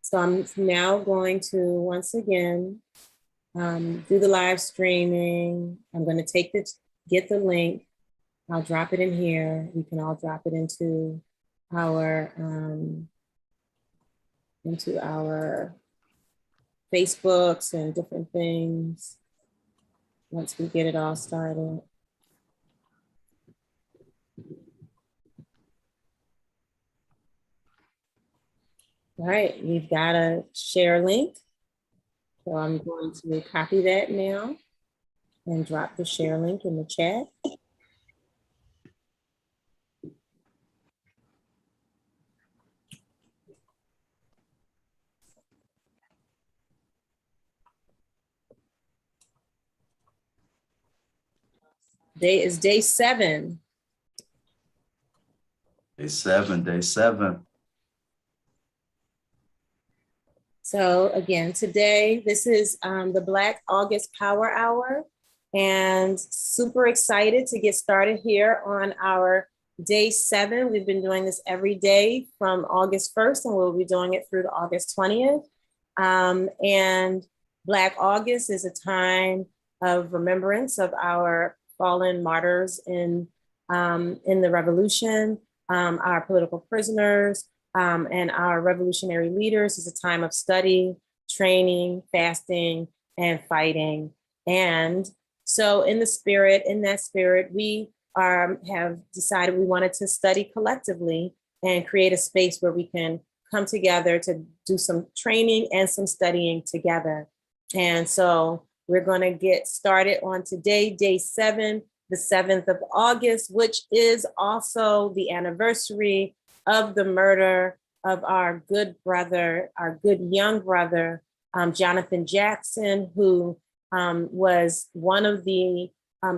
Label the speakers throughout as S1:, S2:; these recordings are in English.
S1: So I'm now going to once again do the live streaming. I'm going to get the link. I'll drop it in here. We can all drop it into our Facebooks and different things once we get it all started. All right, we've got a share link. So I'm going to copy that now and drop the share link in the chat. Day is day 7.
S2: Day 7.
S1: So again, today, this is the Black August Power Hour, and super excited to get started here on our day 7. We've been doing this every day from August 1st, and we'll be doing it through to August 20th. And Black August is a time of remembrance of our fallen martyrs in the revolution, our political prisoners, and our revolutionary leaders. Is a time of study, training, fasting, and fighting. And so in that spirit, we have decided we wanted to study collectively and create a space where we can come together to do some training and some studying together. And so we're going to get started on today, day 7, the 7th of August, which is also the anniversary of the murder of our good brother, our good young brother, Jonathan Jackson, who was one of the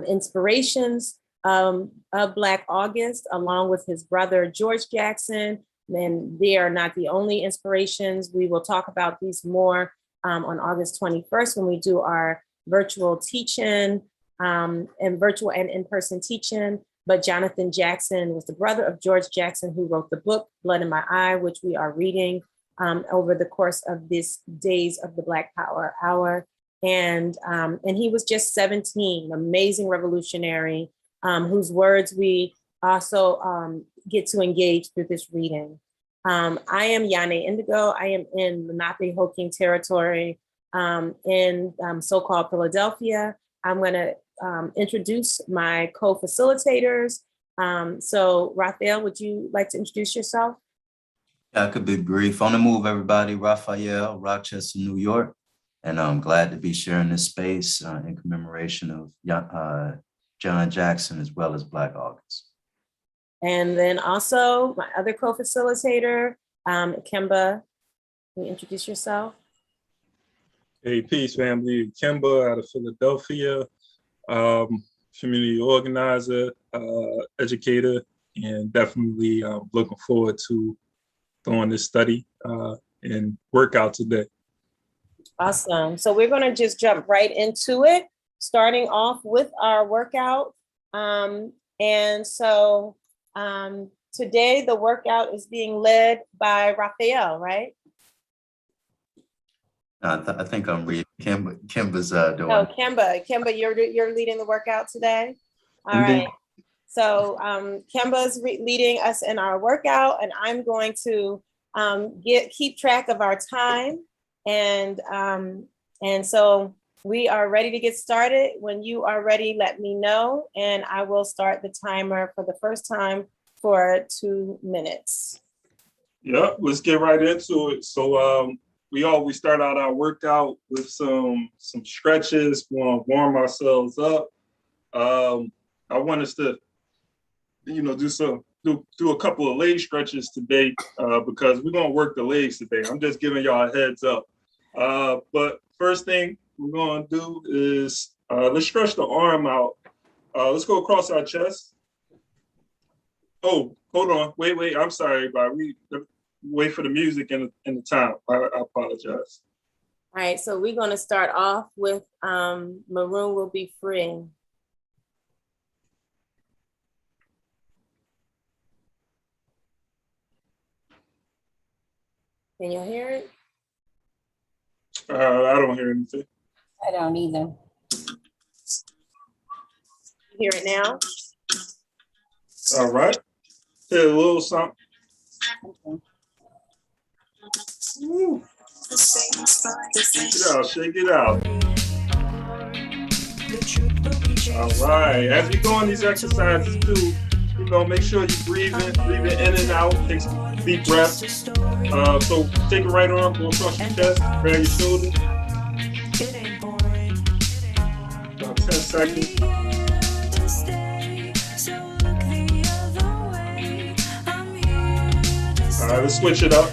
S1: inspirations of Black August, along with his brother, George Jackson. And they are not the only inspirations. We will talk about these more on August 21st when we do our virtual teaching and virtual and in-person teaching. But Jonathan Jackson was the brother of George Jackson, who wrote the book, Blood in My Eye, which we are reading over the course of these days of the Black Power Hour. And he was just 17, amazing revolutionary, whose words we also get to engage through this reading. I am Yane Indigo. I am in Lenape-Hoking territory in so-called Philadelphia. I'm going to introduce my co-facilitators. So Raphael, would you like to introduce yourself?
S2: Yeah, I could be brief. On the move, everybody. Raphael, Rochester, New York. And I'm glad to be sharing this space in commemoration of John Jackson, as well as Black August.
S1: And then also my other co-facilitator, Kemba, can you introduce yourself?
S3: Hey, peace, family. Kemba out of Philadelphia, community organizer, educator, and definitely looking forward to doing this study and workout today.
S1: Awesome. So we're going to just jump right into it, starting off with our workout. And so today the workout is being led by Raphael, right?
S2: I think I'm reading. Kimba's doing.
S1: Oh, Kemba, you're leading the workout today. All
S2: Indeed.
S1: right. So Kemba's leading us in our workout, and I'm going to keep track of our time. And so we are ready to get started. When you are ready, let me know, and I will start the timer for the first time for 2 minutes.
S3: Yeah, let's get right into it. So we always start out our workout with some stretches. We want to warm ourselves up. I want us to, do a couple of leg stretches today because we're gonna work the legs today. I'm just giving y'all a heads up. But first thing we're gonna do is let's stretch the arm out. Let's go across our chest. Oh, hold on, wait. I'm sorry, everybody. Wait for the music and the time. I apologize.
S1: All right, so we're going to start off with Maroon Will Be Free. Can you hear it?
S3: I don't hear anything.
S4: I don't either.
S1: You hear it now?
S3: All right. Hear a little something.
S4: Okay.
S3: Woo. Shake it out, shake it out. All right. As we go on these exercises too, you know, make sure you breathe in and out. Take some deep breaths. So take your right arm, go across your chest, grab your shoulder. About 10 seconds. All right, let's switch it up.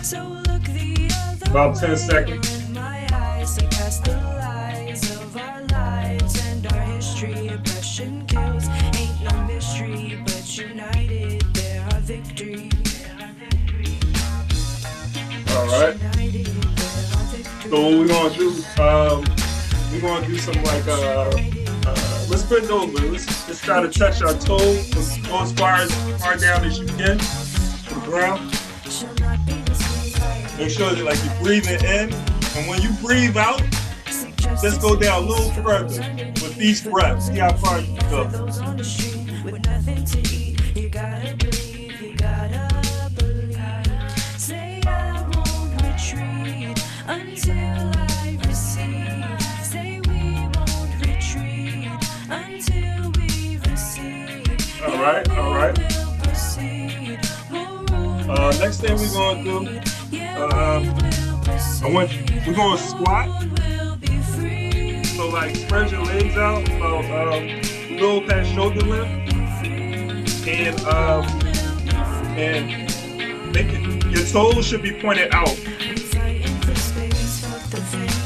S3: About 10 seconds. All right. So what we're gonna do? We're gonna do some like let's bend over. Let's try to touch our toes. Let's go as far down as you can to the ground. Make sure that like you're breathing in, and when you breathe out, let's go down a little further with each breath. See how far you can go. All right. Next thing we're gonna do, we're gonna squat. So like spread your legs out about little past shoulder length, and make it, your toes should be pointed out,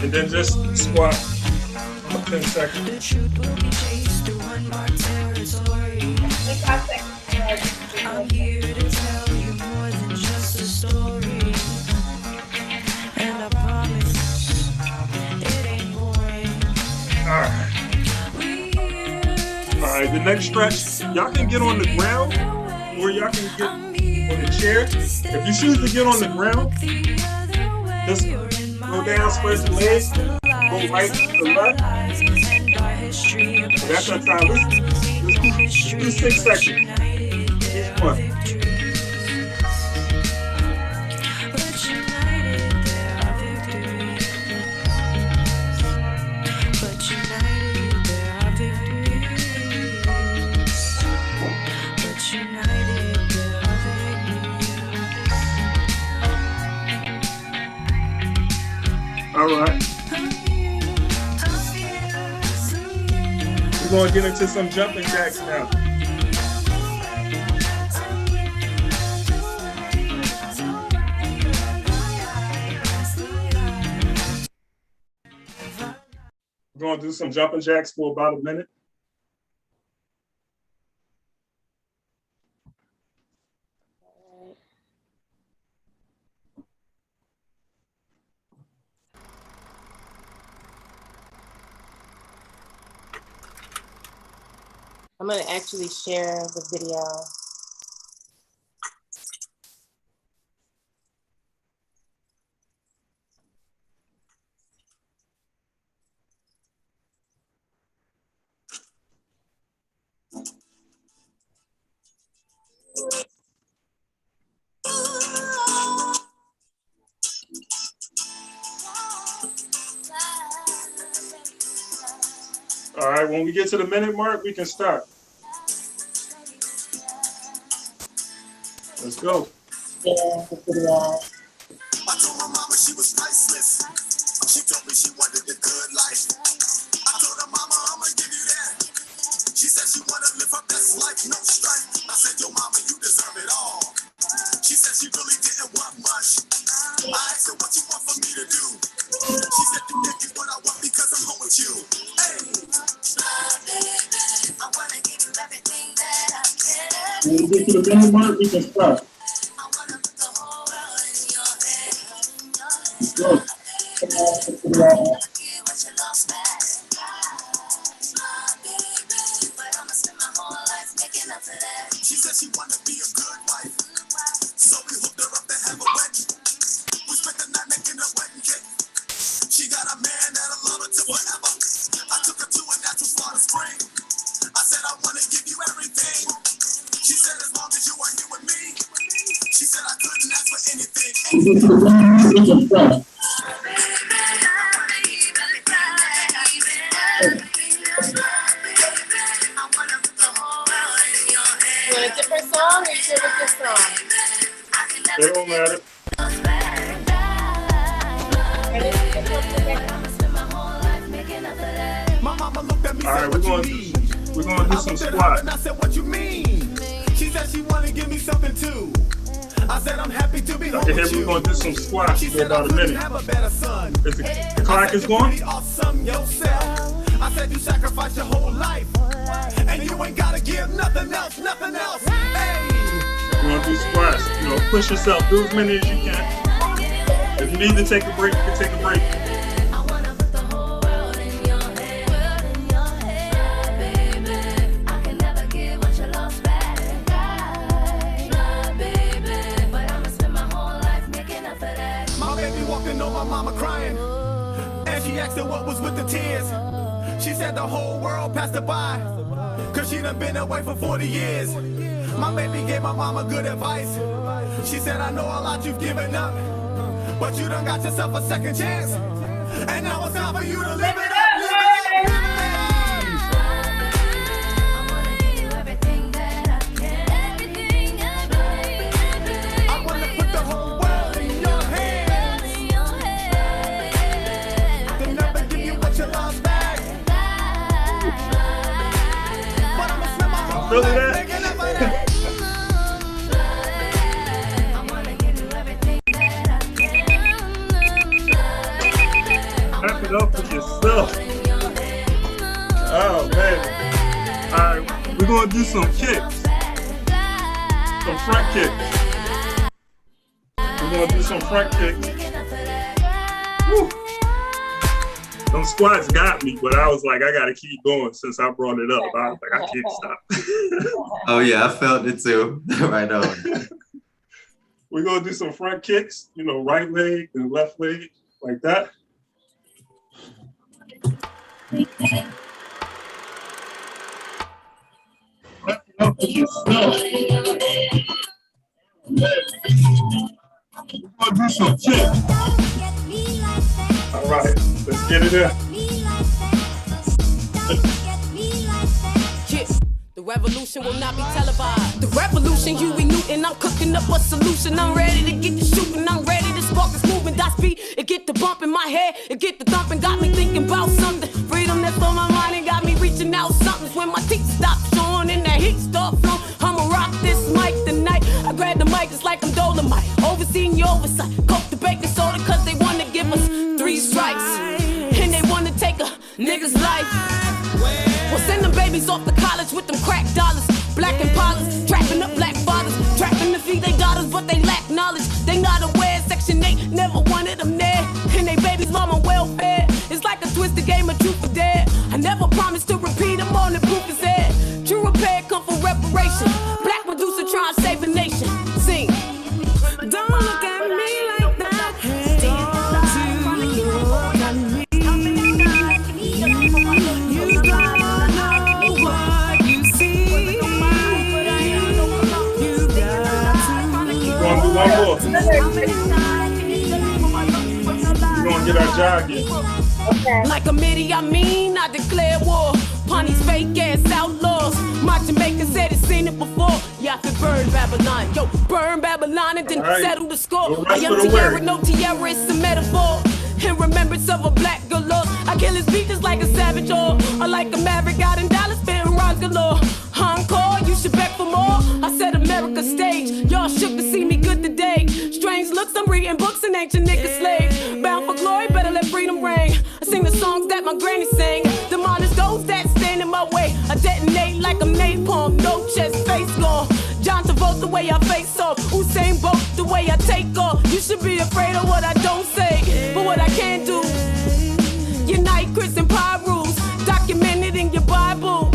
S3: and then just squat for 10 seconds.
S5: I'm here to tell you more than just a story, and I promise it ain't boring.
S3: All right, the next stretch, y'all can get on the ground or y'all can get on the chair. If you choose to get on the ground, just go down, spread your legs, go right to the left. That's our time. Let's do 6 seconds. Each one. All right. We're going to get into some jumping jacks now. We're going to do some jumping jacks for about a minute.
S1: I'm going to actually share the video.
S3: All right, when we get to the minute mark, we can start. Let's go.
S1: Yeah, the video.
S6: I told my mama she was priceless. She told me she wanted the good life. I told her mama I'ma give you that. She said she wanna live her best life, no strife. I said, yo mama, you deserve it all. She said she really didn't want much. I asked her what you want for me to do. She said to give you what I want because I'm home with you. Hey, I wanna give you everything that I can.
S3: When we get to the minute mark, we can start. Let's go.
S6: She said she wanted to be a good wife, so we hooked her up to have a wedding. We spent the night making a wedding cake. She got a man.
S1: You want a different song or you good with this song?
S3: It don't matter. All right, we're gonna do some squats.
S6: I said, what you mean? She said she wanna give me something too. I said I'm happy to be home
S3: Okay,
S6: with
S3: here
S6: you.
S3: we're gonna do some squats for about a minute.
S6: Have a better son.
S3: Is the clock is going?
S6: Awesome yourself. I said you sacrificed your whole life, and you ain't gotta give nothing else, nothing else. Hey.
S3: We're gonna do squats. You know, push yourself. Do as many as you can. If you need to take a break, you can take a break.
S6: My mama crying, and she asked her what was with the tears. She said the whole world passed her by, cause she done been away for 40 years. My baby gave my mama good advice. She said, I know a lot you've given up, but you done got yourself a second chance, and now it's time for you to live it up.
S3: Really that? Wrap it up for yourself. Oh man. Alright, we're gonna do some kicks. Some front kicks. We're gonna do some front kicks. Woo. Them squats got me, but I was like, I gotta keep going since I brought it up. I was like, I can't stop.
S2: Oh yeah, I felt it too. Right on.
S3: We're gonna do some front kicks, you know, right leg and left leg, like that. We're gonna do some kicks. All right, let's get it in.
S7: The revolution will not be televised. The revolution, Huey Newton, I'm cooking up a solution. I'm ready to get the shooting, I'm ready to spark this movement. That speed, it get the bump in my head, it get the thumping, got me thinking about something. Freedom that's on my mind, it got me reaching out something. When my teeth stop showing and that heat start flowing, I'ma rock this mic tonight. I grab the mic, it's like I'm Dolomite. Overseeing your oversight, coke the baking soda, cause they wanna give us 3 strikes. And they wanna take a nigga's life. Well, send them babies off to college with them crack dollars. Black Impalas, trapping up black fathers. Trapping to feed they daughters, but they lack knowledge. They not aware, Section 8 never wanted them there. And they babies mama welfare. It's like a twisted game of truth or dare. I never promised to repeat them on the proof is there. True repair come from reparation. Black Medusa trying to save the nation. Sing. Don't look at me like that. Don't you look at me. You don't know what you see. You
S3: We're gonna do one more. We're gonna get our jog in.
S1: Okay.
S7: Like a midi, I mean, I declare war. Pawnees fake ass outlaws. My Jamaican said it's seen it before. Yeah, I could burn Babylon. Yo, burn Babylon and then
S3: Right.
S7: settle the score.
S3: No
S7: I
S3: rest
S7: am
S3: for the
S7: tiara,
S3: weary.
S7: no tiara, it's a metaphor. In remembrance of a black girl lost. I kill his beat just like a savage or like a maverick out in Dallas, spitting rhymes galore. Encore, you should beg for more. I said America stage. Y'all shook to see me good today. Strange looks, I'm reading books and ancient niggas slaves. Bound for glory, better let freedom reign. I sing the songs that my granny sang. Demolish those that stand in my way. I detonate like I'm napalm, no chest, face gone. John Travolta, the way I face off. Usain Bolt, the way I take off. You should be afraid of what I don't say, but what I can do. Unite Christian pie rules, documented in your Bible.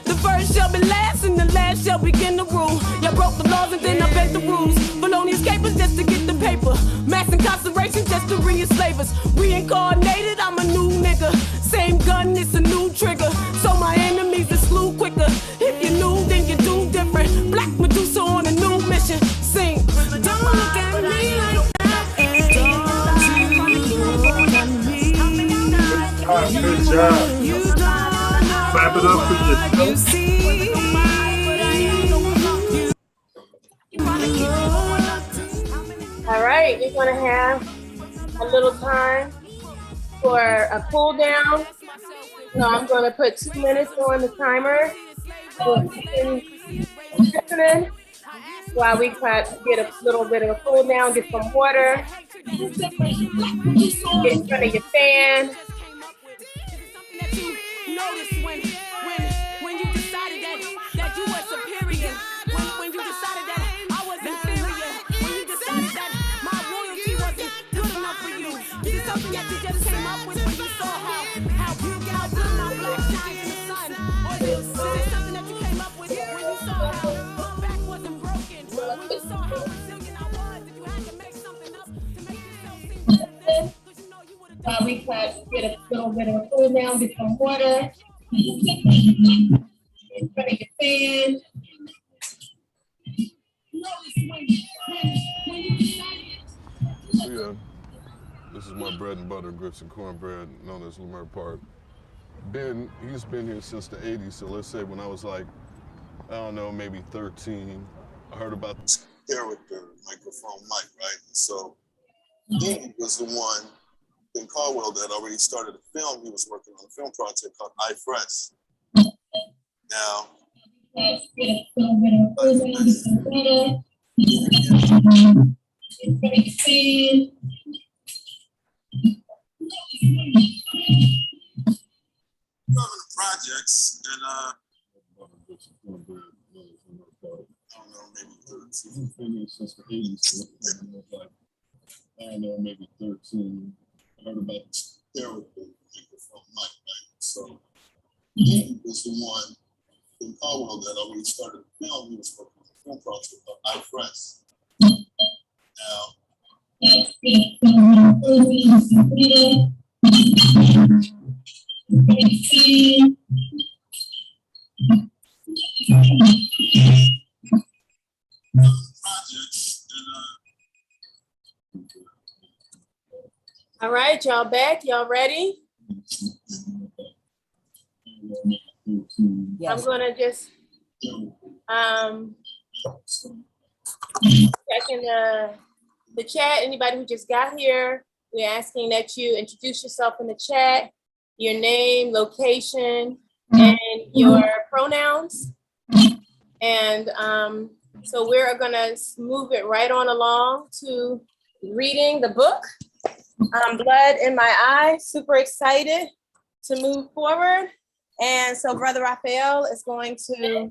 S7: The first shall be last and the last shall begin to rule. Y'all broke the laws and then I bent the rules. Felonious capers just to get the paper. Mass incarceration just to re-enslave us. Reincarnated, I'm a new nigga. Same gun, it's a new trigger. So my enemies is slew quicker. If you knew, then you do different. Black Medusa on a new mission. Sing. Don't look at me like that.
S3: Good job.
S7: You don't know.
S3: Clap it up for
S7: You
S3: yourself.
S7: see.
S1: All right, we're gonna have a little time for a cool down. So I'm gonna put 2 minutes on the timer while we get a little bit of a cool down, get some water, get in front of your fan.
S7: Notice when you decided that you were superior, when you decided that I was inferior, when you decided that my royalty wasn't good enough for you. This is something that you just came up with when you saw how good my black shine in the sun. Or this is something that you came up with when you saw how my back wasn't broken. When you saw how resilient I was, that you had to make something up to make yourself seem better. Because you know you would have
S1: While we get a little bit of a cool down, get some water, in front of your fan.
S8: Yeah, this is my bread and butter grits and cornbread, known as Lemur Park. He's been here since the 80s, so let's say when I was like, I don't know, maybe 13, I heard about
S6: Character microphone mic, right? So he was the one in Caldwell that already started a film. He was working on a film project called I Fresh. Now, projects and I don't know, maybe 13.
S8: since the 80s, I don't know, maybe 13, I heard about
S6: Character microphone mic, right? So he was the one in Caldwell that already started the film. He was working on a film project called I Fresh. Projects and
S1: All right, y'all back? Y'all ready?
S4: Yes.
S1: I'm gonna just check in the chat. Anybody who just got here, we're asking that you introduce yourself in the chat, your name, location, and your pronouns. And so we're gonna move it right on along to reading the book, Blood in My Eye. Super excited to move forward. And so Brother Raphael is going to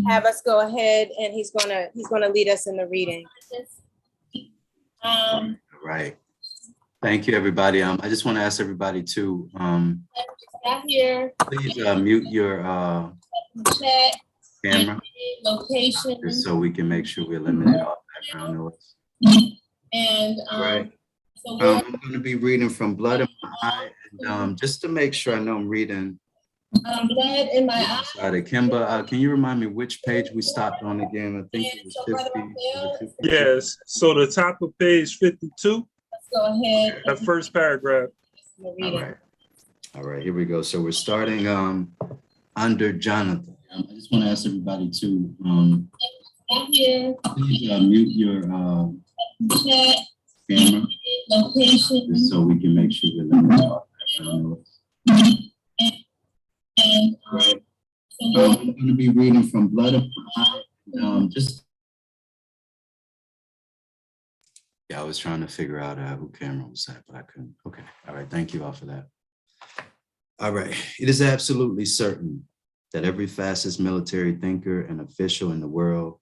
S1: have us go ahead, and he's gonna lead us in the reading.
S2: All right. Thank you, everybody. I just want to ask everybody to
S1: Got here,
S2: please mute your
S1: chat,
S2: camera
S1: location,
S2: just so we can make sure we eliminate all background noise.
S1: and
S2: Right.
S1: so we're
S2: I'm going to be reading from Blood in My Eye. And, just to make sure I know I'm reading
S1: Blood in My Eye.
S2: outside of Kimba, can you remind me which page we stopped on again? I think it was 50. Was it 50?
S3: Yes. So the top of page 52,
S1: Let's go ahead.
S3: that first paragraph.
S1: and read it.
S2: All right, here we go. So we're starting under Jonathan. I just want to ask everybody to
S1: Got here,
S2: please mute your
S1: chat,
S2: camera
S1: location,
S2: just so we can make sure we eliminate all background noise.
S1: and
S2: Right. I'm going to be reading from Blood in My Eye. I was trying to figure out who camera was at, but I couldn't. Okay. All right. Thank you all for that. All right. It is absolutely certain that every fascist military thinker and official in the world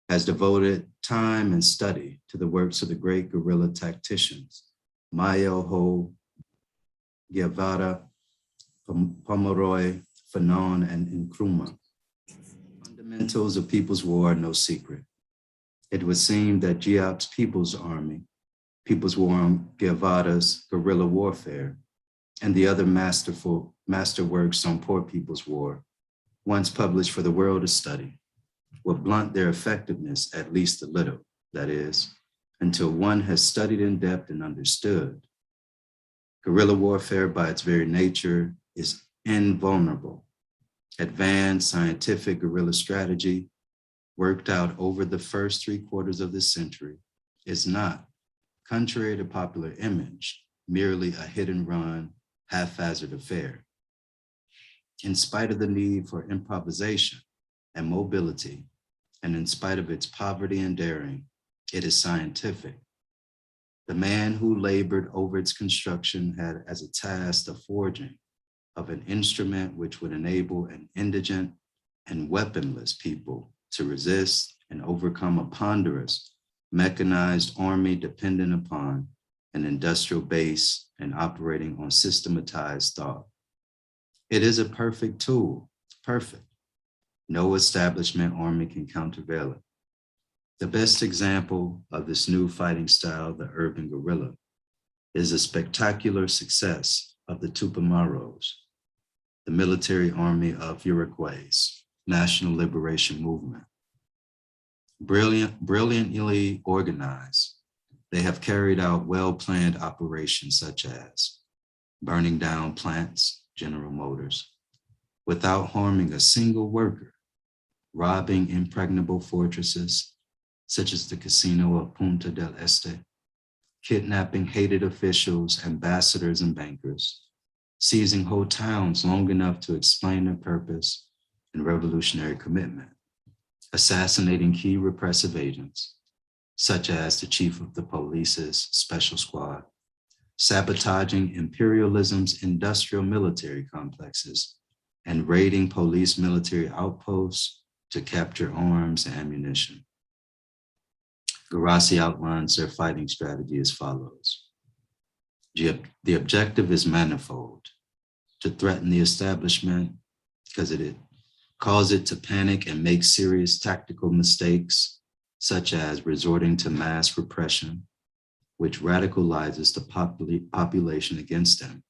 S2: has devoted time and study to the works of the great guerrilla tacticians, Mayo, Guevara, Pomeroy, Fanon, and Nkrumah. Fundamentals of People's War are no secret. It would seem that Giap's People's Army, People's War on Guevara's guerrilla warfare, and the other masterworks on poor people's war, once published for the world to study, will blunt their effectiveness at least a little, that is, until one has studied in depth and understood Guerrilla warfare, by its very nature, is invulnerable. Advanced scientific guerrilla strategy, worked out over the first 3/4 of this century, is not, contrary to popular image, merely a hit and run, haphazard affair. In spite of the need for improvisation and mobility, and in spite of its poverty and daring, it is scientific. The man who labored over its construction had as a task the forging of an instrument which would enable an indigent and weaponless people to resist and overcome a ponderous, mechanized army dependent upon an industrial base and operating on systematized thought. It is a perfect tool, perfect. No establishment army can countervail it. The best example of this new fighting style, the urban guerrilla, is the spectacular success of the Tupamaros, the military army of Uruguay's national liberation movement. Brilliantly organized, they have carried out well-planned operations such as burning down plants, General Motors, without harming a single worker, robbing impregnable fortresses, such as the casino of Punta del Este, kidnapping hated officials, ambassadors, and bankers, seizing whole towns long enough to explain their purpose and revolutionary commitment, assassinating key repressive agents, such as the chief of the police's special squad, sabotaging imperialism's industrial military complexes, and raiding police military outposts to capture arms and ammunition. Garassi outlines their fighting strategy as follows. The objective is manifold: to threaten the establishment because it cause it to panic and make serious tactical mistakes, such as resorting to mass repression, which radicalizes the population against them.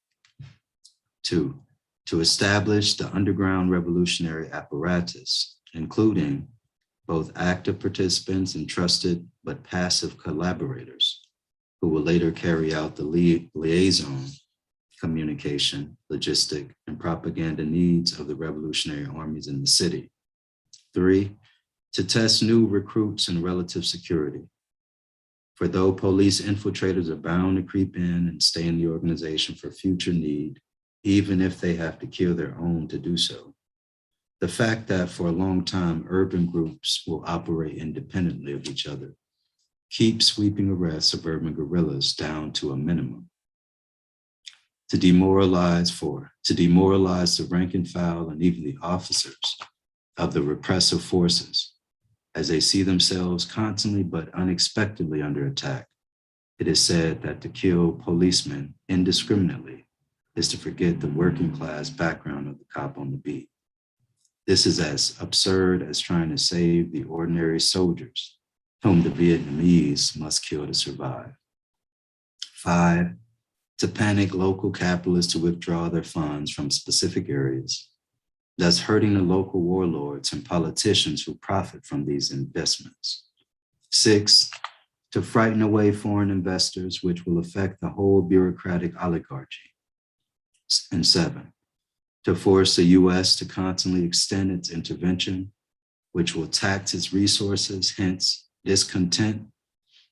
S2: 2, to establish the underground revolutionary apparatus, including both active participants and trusted but passive collaborators, who will later carry out the liaison, communication, logistic, and propaganda needs of the revolutionary armies in the city. 3, to test new recruits and relative security. For though police infiltrators are bound to creep in and stay in the organization for future need, even if they have to kill their own to do so, the fact that for a long time urban groups will operate independently of each other keeps sweeping arrests of urban guerrillas down to a minimum. To demoralize the rank and file and even the officers of the repressive forces as they see themselves constantly but unexpectedly under attack. It is said that to kill policemen indiscriminately is to forget the working class background of the cop on the beat. This is as absurd as trying to save the ordinary soldiers whom the Vietnamese must kill to survive. 5, to panic local capitalists to withdraw their funds from specific areas, thus hurting the local warlords and politicians who profit from these investments. 6, to frighten away foreign investors, which will affect the whole bureaucratic oligarchy. And 7, to force the US to constantly extend its intervention, which will tax its resources, hence discontent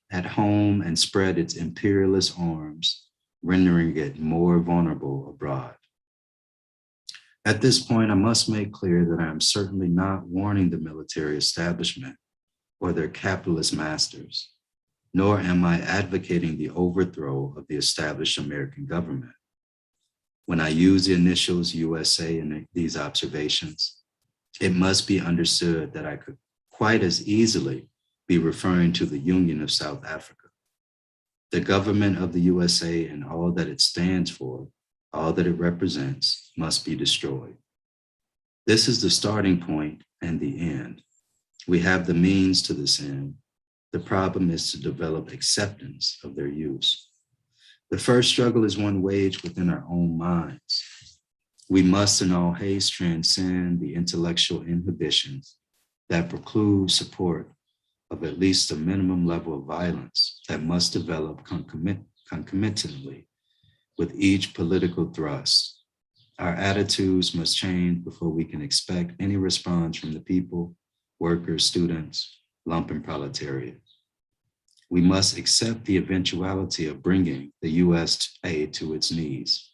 S2: at home, and spread its imperialist arms, rendering it more vulnerable abroad. At this point, I must make clear that I am certainly not warning the military establishment or their capitalist masters, nor am I advocating the overthrow of the established American government. When I use the initials USA in these observations, it must be understood that I could quite as easily be referring to the Union of South Africa. The government of the USA and all that it stands for, all that it represents, must be destroyed. This is the starting point and the end. We have the means to this end. The problem is to develop acceptance of their use. The first struggle is one waged within our own minds. We must in all haste transcend the intellectual inhibitions that preclude support of at least a minimum level of violence that must develop concomitantly with each political thrust. Our attitudes must change before we can expect any response from the people, workers, students, lumpen proletariat. We must accept the eventuality of bringing the US aid to its knees,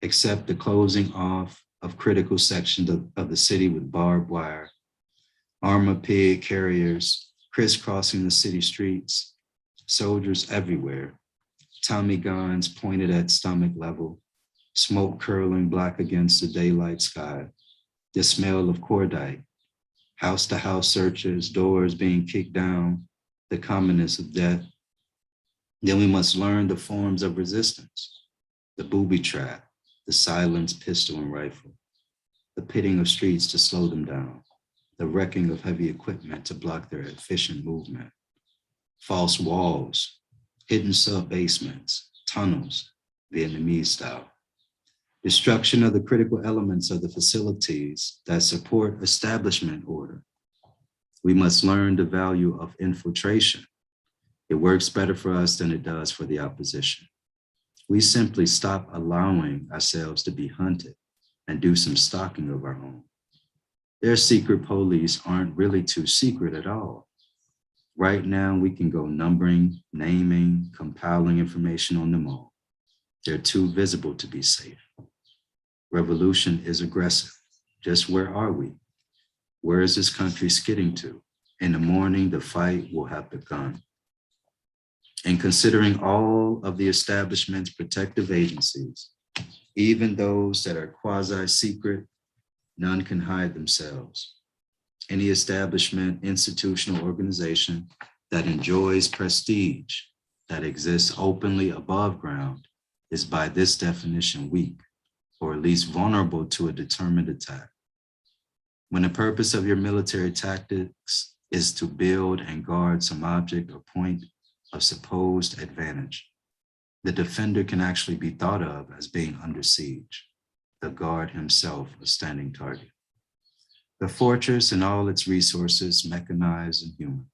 S2: accept the closing off of critical sections of the city with barbed wire, armored pig carriers crisscrossing the city streets, soldiers everywhere, Tommy guns pointed at stomach level, smoke curling black against the daylight sky, the smell of cordite, house-to-house searches, doors being kicked down, the commonness of death. Then we must learn the forms of resistance, the booby trap, the silenced pistol and rifle, the pitting of streets to slow them down, the wrecking of heavy equipment to block their efficient movement, false walls, hidden sub-basements, tunnels, Vietnamese style, destruction of the critical elements of the facilities that support establishment order. We must learn the value of infiltration. It works better for us than it does for the opposition. We simply stop allowing ourselves to be hunted and do some stalking of our own. Their secret police aren't really too secret at all. Right now, we can go numbering, naming, compiling information on them all. They're too visible to be safe. Revolution is aggressive. Just where are we? Where is this country skidding to? In the morning, the fight will have begun. And considering all of the establishment's protective agencies, even those that are quasi-secret, none can hide themselves. Any establishment, institutional organization that enjoys prestige, that exists openly above ground, is by this definition weak, or at least vulnerable to a determined attack. When the purpose of your military tactics is to build and guard some object or point of supposed advantage, the defender can actually be thought of as being under siege, the guard himself a standing target. The fortress and all its resources, mechanized and human,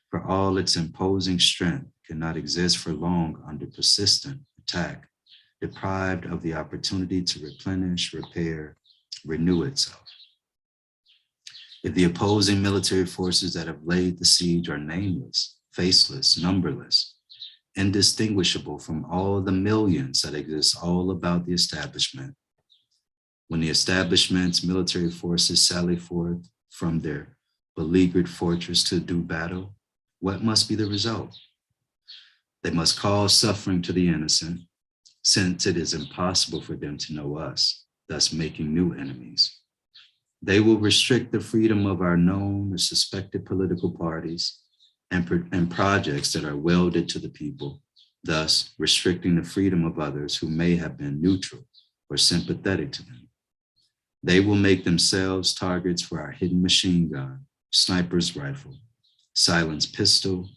S2: for all its imposing strength, cannot exist for long under persistent attack, deprived of the opportunity to replenish, repair, renew itself. If the opposing military forces that have laid the siege are nameless, faceless, numberless, indistinguishable from all the millions that exist all about the establishment, when the establishment's military forces sally forth from their beleaguered fortress to do battle, what must be the result? They must cause suffering to the innocent, since it is impossible for them to know us, thus making new enemies. They will restrict the freedom of our known or suspected political parties and projects that are welded to the people, thus restricting the freedom of others who may have been neutral or sympathetic to them. They will make themselves targets for our hidden machine gun, sniper's rifle, silenced pistol,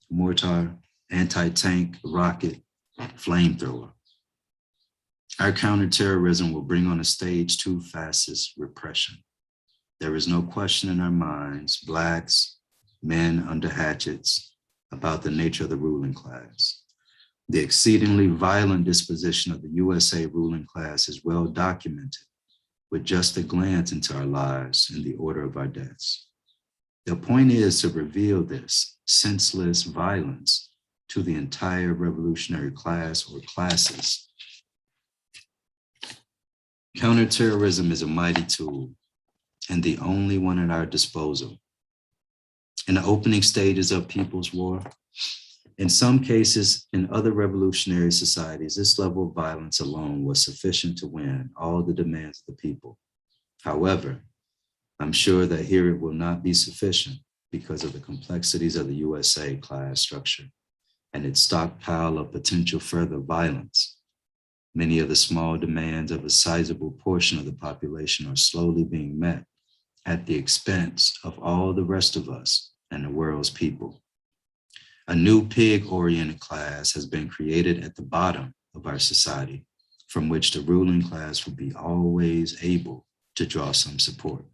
S2: mortar, anti-tank, rocket, flamethrower. Our counterterrorism will bring on a stage 2 fascist repression. There is no question in our minds, Blacks, men under hatchets, about the nature of the ruling class. The exceedingly violent disposition of the USA ruling class is well documented with just a glance into our lives and the order of our deaths. The point is to reveal this senseless violence to the entire revolutionary class or classes. Counterterrorism is a mighty tool and the only one at our disposal. In the opening stages of People's War, in some cases in other revolutionary societies, this level of violence alone was sufficient to win all the demands of the people. However, I'm sure that here it will not be sufficient because of the complexities of the USA class structure and its stockpile of potential further violence. Many of the small demands of a sizable portion of the population are slowly being met at the expense of all the rest of us and the world's people. A new pig-oriented class has been created at the bottom of our society, from which the ruling class will be always able to draw some support.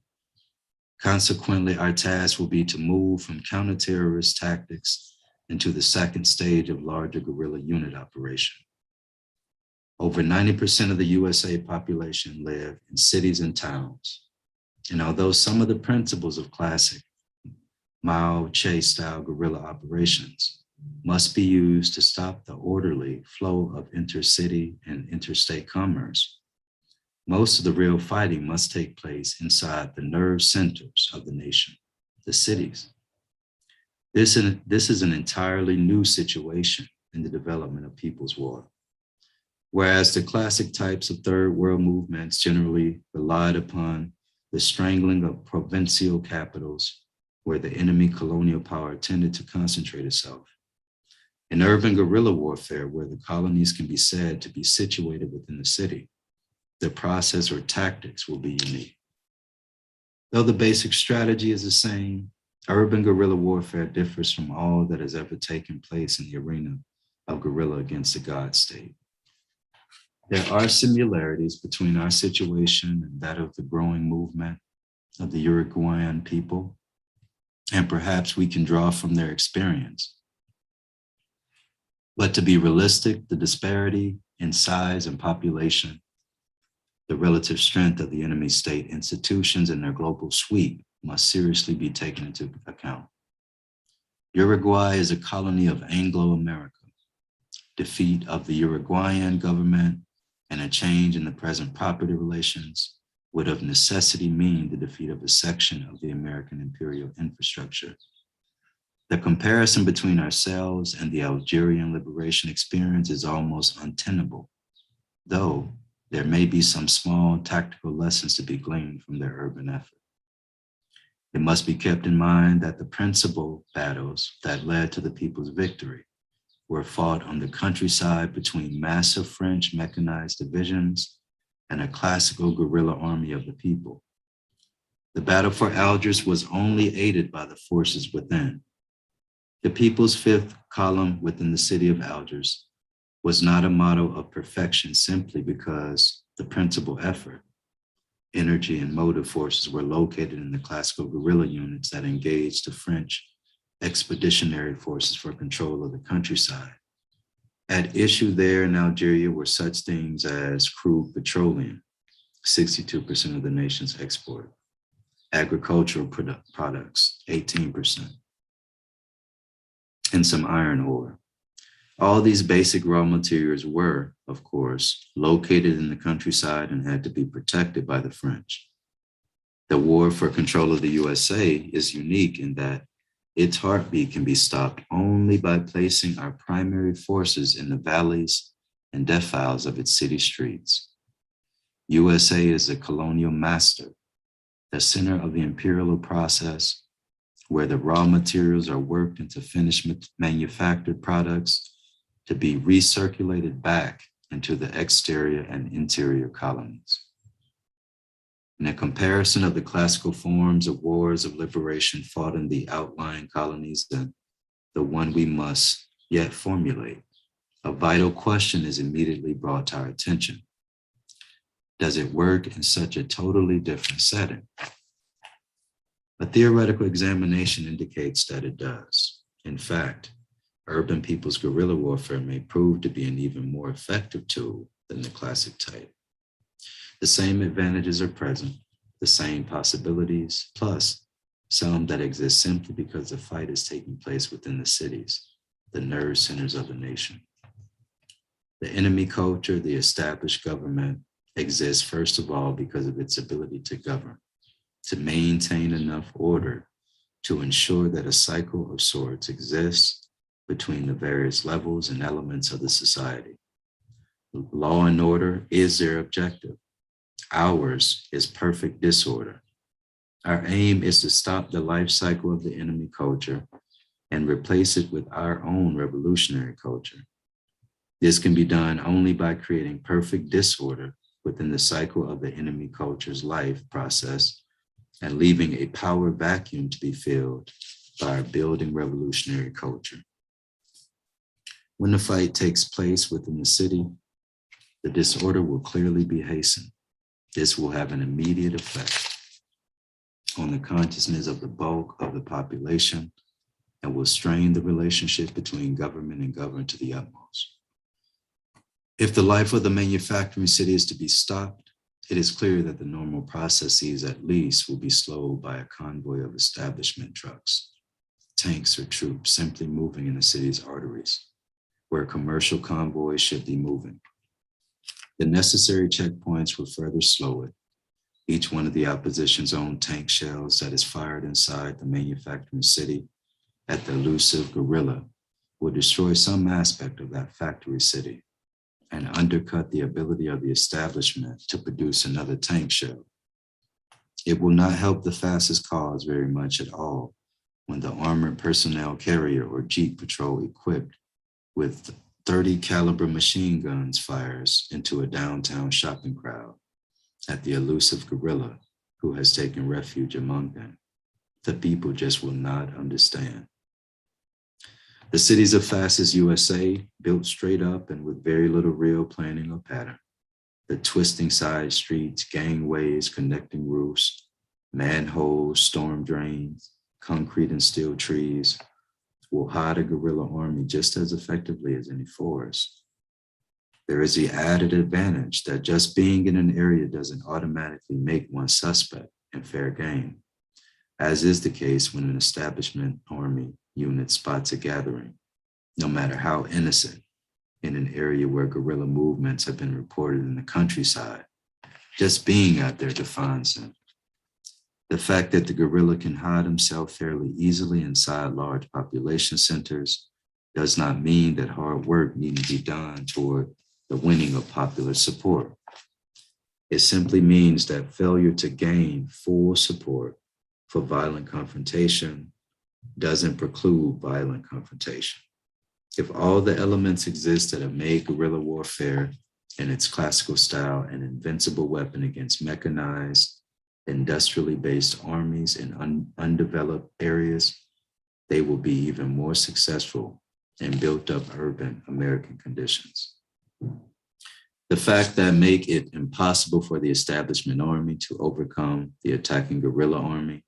S2: Consequently, our task will be to move from counter-terrorist tactics into the second stage of larger guerrilla unit operation. Over 90% of the USA population live in cities and towns. And although some of the principles of classic Mao Che-style guerrilla operations must be used to stop the orderly flow of intercity and interstate commerce, most of the real fighting must take place inside the nerve centers of the nation, the cities. This is an entirely new situation in the development of People's War. Whereas the classic types of third world movements generally relied upon the strangling of provincial capitals where the enemy colonial power tended to concentrate itself. In urban guerrilla warfare, where the colonies can be said to be situated within the city, the process or tactics will be unique. Though the basic strategy is the same, urban guerrilla warfare differs from all that has ever taken place in the arena of guerrilla against the God state. There are similarities between our situation and that of the growing movement of the Uruguayan people, and perhaps we can draw from their experience. But to be realistic, the disparity in size and population, the relative strength of the enemy state institutions and their global sweep must seriously be taken into account. Uruguay is a colony of Anglo-America. Defeat of the Uruguayan government and a change in the present property relations would of necessity mean the defeat of a section of the American imperial infrastructure. The comparison between ourselves and the Algerian liberation experience is almost untenable, though there may be some small tactical lessons to be gleaned from their urban effort. It must be kept in mind that the principal battles that led to the people's victory were fought on the countryside between massive French mechanized divisions and a classical guerrilla army of the people. The battle for Algiers was only aided by the forces within. The people's fifth column within the city of Algiers was not a model of perfection simply because the principal effort, energy, and motive forces were located in the classical guerrilla units that engaged the French expeditionary forces for control of the countryside. At issue there in Algeria were such things as crude petroleum, 62% of the nation's export, agricultural products, 18%, and some iron ore. All these basic raw materials were, of course, located in the countryside and had to be protected by the French. The war for control of the USA is unique in that its heartbeat can be stopped only by placing our primary forces in the valleys and defiles of its city streets. USA is a colonial master, the center of the imperial process, where the raw materials are worked into finished manufactured products to be recirculated back into the exterior and interior colonies. In a comparison of the classical forms of wars of liberation fought in the outlying colonies and the one we must yet formulate, a vital question is immediately brought to our attention. Does it work in such a totally different setting? A theoretical examination indicates that it does. In fact, urban people's guerrilla warfare may prove to be an even more effective tool than the classic type. The same advantages are present, the same possibilities, plus some that exist simply because the fight is taking place within the cities, the nerve centers of the nation. The enemy culture, the established government, exists first of all because of its ability to govern, to maintain enough order to ensure that a cycle of sorts exists between the various levels and elements of the society. Law and order is their objective. Ours is perfect disorder. Our aim is to stop the life cycle of the enemy culture and replace it with our own revolutionary culture. This can be done only by creating perfect disorder within the cycle of the enemy culture's life process and leaving a power vacuum to be filled by our building revolutionary culture. When the fight takes place within the city, the disorder will clearly be hastened. This will have an immediate effect on the consciousness of the bulk of the population and will strain the relationship between government and governed to the utmost. If the life of the manufacturing city is to be stopped, it is clear that the normal processes at least will be slowed by a convoy of establishment trucks, tanks or troops simply moving in the city's arteries, where commercial convoys should be moving. The necessary checkpoints will further slow it. Each one of the opposition's own tank shells that is fired inside the manufacturing city at the elusive guerrilla will destroy some aspect of that factory city and undercut the ability of the establishment to produce another tank shell. It will not help the fastest cause very much at all when the armored personnel carrier or Jeep patrol equipped with 30 caliber machine guns fires into a downtown shopping crowd at the elusive guerrilla who has taken refuge among them. The people just will not understand. The cities of fastest USA, built straight up and with very little real planning or pattern. The twisting side streets, gangways, connecting roofs, manholes, storm drains, concrete and steel trees will hide a guerrilla army just as effectively as any forest. There is the added advantage that just being in an area doesn't automatically make one suspect and fair game, as is the case when an establishment army unit spots a gathering, no matter how innocent, in an area where guerrilla movements have been reported in the countryside. Just being out there defines them. The fact that the guerrilla can hide himself fairly easily inside large population centers does not mean that hard work needn't be done toward the winning of popular support. It simply means that failure to gain full support for violent confrontation doesn't preclude violent confrontation. If all the elements exist that have made guerrilla warfare in its classical style an invincible weapon against mechanized, industrially based armies in undeveloped areas, they will be even more successful in built up urban American conditions. The fact that make it impossible for the establishment army to overcome the attacking guerrilla army,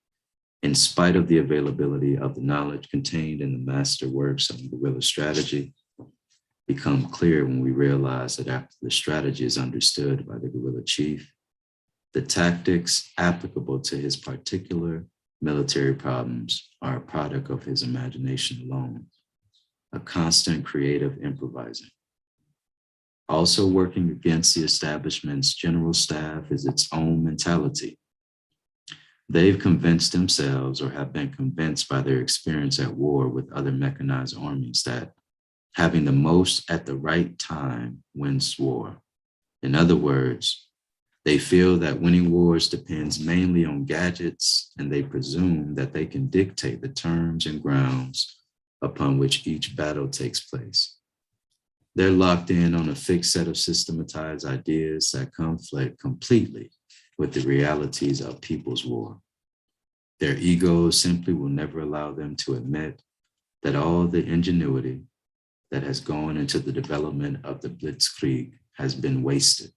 S2: in spite of the availability of the knowledge contained in the master works on guerrilla strategy, become clear when we realize that after the strategy is understood by the guerrilla chief, the tactics applicable to his particular military problems are a product of his imagination alone, a constant creative improvising. Also working against the establishment's general staff is its own mentality. They've convinced themselves or have been convinced by their experience at war with other mechanized armies that having the most at the right time wins war. In other words, they feel that winning wars depends mainly on gadgets, and they presume that they can dictate the terms and grounds upon which each battle takes place. They're locked in on a fixed set of systematized ideas that conflict completely with the realities of people's war. Their egos simply will never allow them to admit that all the ingenuity that has gone into the development of the Blitzkrieg has been wasted.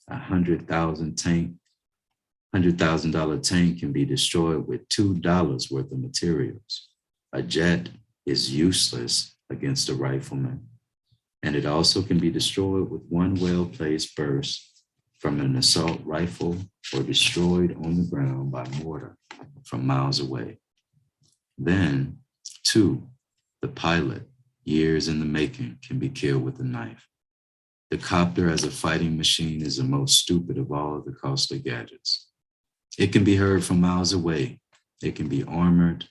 S2: $100,000 tank can be destroyed with $2 worth of materials. A jet is useless against a rifleman, and it also can be destroyed with one well-placed burst from an assault rifle or destroyed on the ground by mortar from miles away. Then, two, the pilot, years in the making, can be killed with a knife. The copter as a fighting machine is the most stupid of all of the costly gadgets. It can be heard from miles away. It can be armored.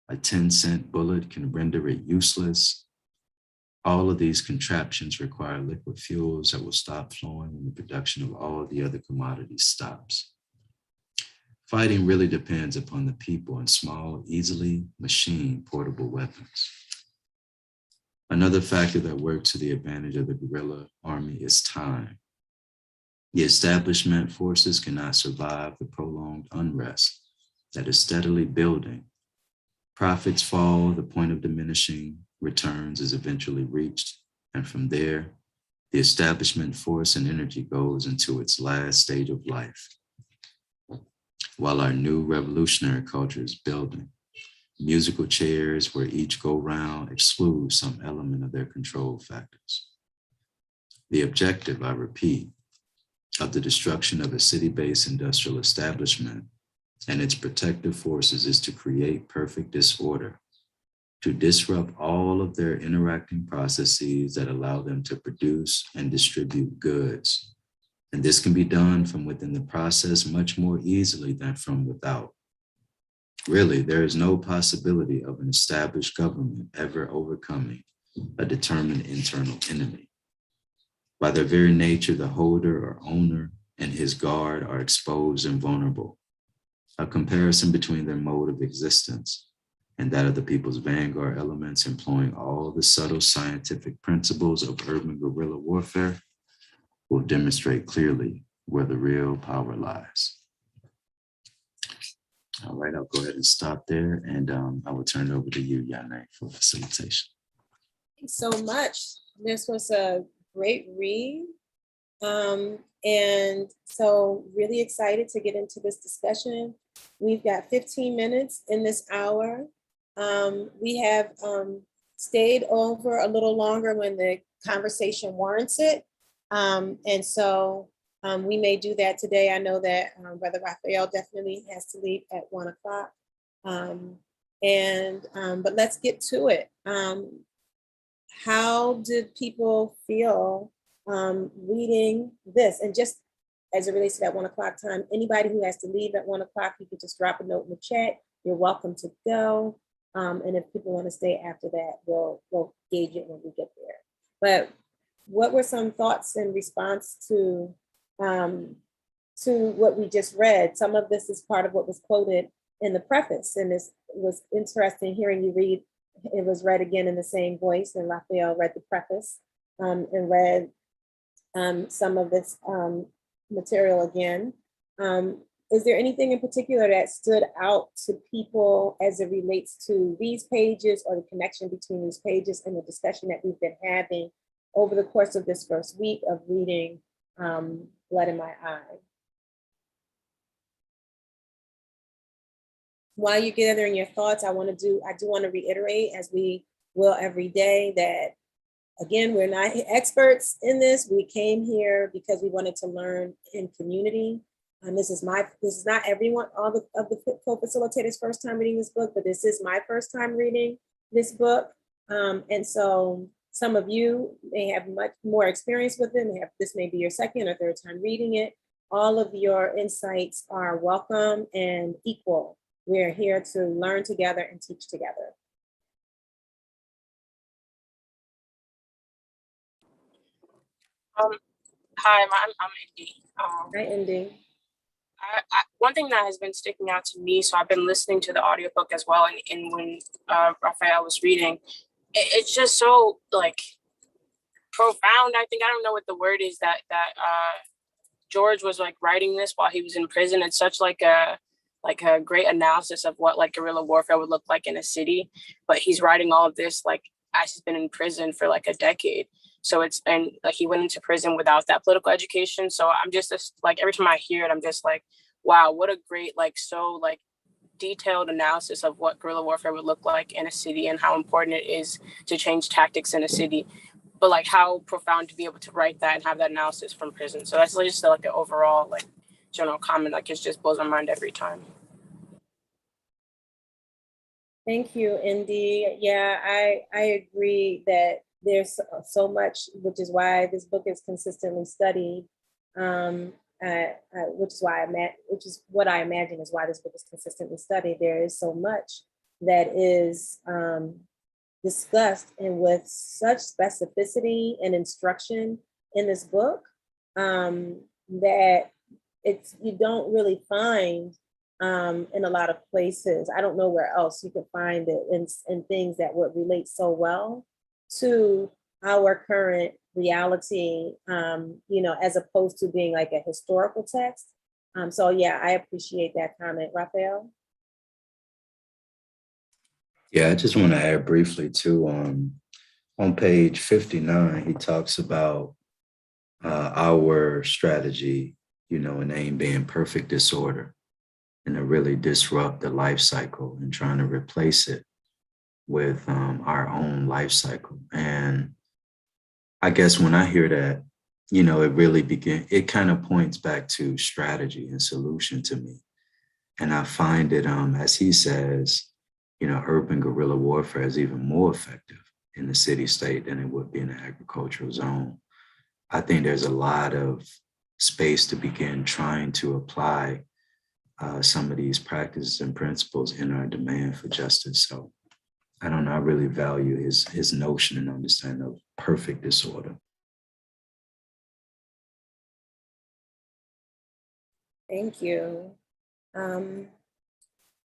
S2: A 10-cent bullet can render it useless. All of these contraptions require liquid fuels that will stop flowing when the production of all the other commodities stops. Fighting really depends upon the people and small, easily machined portable weapons. Another factor that works to the advantage of the guerrilla army is time. The establishment forces cannot survive the prolonged unrest that is steadily building. Profits fall, the point of diminishing returns is eventually reached, and from there, the establishment force and energy goes into its last stage of life. While our new revolutionary culture is building, musical chairs where each go round excludes some element of their control factors. The objective, I repeat, of the destruction of a city-based industrial establishment and its protective forces is to create perfect disorder, to disrupt all of their interacting processes that allow them to produce and distribute goods. And this can be done from within the process much more easily than from without. Really, there is no possibility of an established government ever overcoming a determined internal enemy. By their very nature, the holder or owner and his guard are exposed and vulnerable. A comparison between their mode of existence and that of the people's vanguard elements employing all the subtle scientific principles of urban guerrilla warfare will demonstrate clearly where the real power lies. All right, I'll go ahead and stop there, and I will turn it over to you, Yane, for facilitation.
S1: Thanks so much. This was a great read. And so really excited to get into this discussion. We've got 15 minutes in this hour. We have stayed over a little longer when the conversation warrants it. And so we may do that today. I know that Brother Raphael definitely has to leave at 1 o'clock. But let's get to it. How did people feel reading this? And just as it relates to that 1 o'clock time, anybody who has to leave at 1 o'clock, you can just drop a note in the chat. You're welcome to go. And if people want to stay after that, we'll gauge it when we get there. But what were some thoughts in response to what we just read? Some of this is part of what was quoted in the preface, and this was interesting hearing you read. It was read again in the same voice, and Raphael read the preface and read some of this material again. Is there anything in particular that stood out to people as it relates to these pages or the connection between these pages and the discussion that we've been having over the course of this first week of reading Blood in My Eye? While you're gathering your thoughts, I do want to reiterate, as we will every day, that again, we're not experts in this. We came here because we wanted to learn in community. And this is not everyone, all of the co-facilitators' first time reading this book, but this is my first time reading this book. And so some of you may have much more experience with it. This may be your second or third time reading it. All of your insights are welcome and equal. We're here to learn together and teach together.
S9: Hi, I'm Indy.
S1: Hi, Indy.
S9: One thing that has been sticking out to me, so I've been listening to the audiobook as well, and when Raphael was reading, it's just so like profound. I don't know what the word is that George was like writing this while he was in prison. It's such like a great analysis of what like guerrilla warfare would look like in a city, but he's writing all of this like as he's been in prison for like a decade. So and like he went into prison without that political education. So I'm just like, every time I hear it, I'm just like, wow, what a great, like, so like detailed analysis of what guerrilla warfare would look like in a city and how important it is to change tactics in a city. But like how profound to be able to write that and have that analysis from prison. So that's just like an overall like general comment, like it just blows my mind every time.
S1: Thank you, Indy. Yeah, I agree that there's so much, which is why this book is consistently studied, which is what I imagine is why this book is consistently studied. There is so much that is discussed and with such specificity and instruction in this book that you don't really find in a lot of places. I don't know where else you could find it in things that would relate so well to our current reality, as opposed to being like a historical text. So yeah, I appreciate that comment. Raphael?
S2: Yeah, I just want to add briefly too, on page 59, he talks about our strategy, and aim being perfect disorder, and to really disrupt the life cycle and trying to replace it with our own life cycle. And I guess when I hear that, it really it kind of points back to strategy and solution to me. And I find it, as he says, urban guerrilla warfare is even more effective in the city state than it would be in an agricultural zone. I think there's a lot of space to begin trying to apply some of these practices and principles in our demand for justice. So I don't know, I really value his notion and understanding of perfect disorder.
S1: Thank you.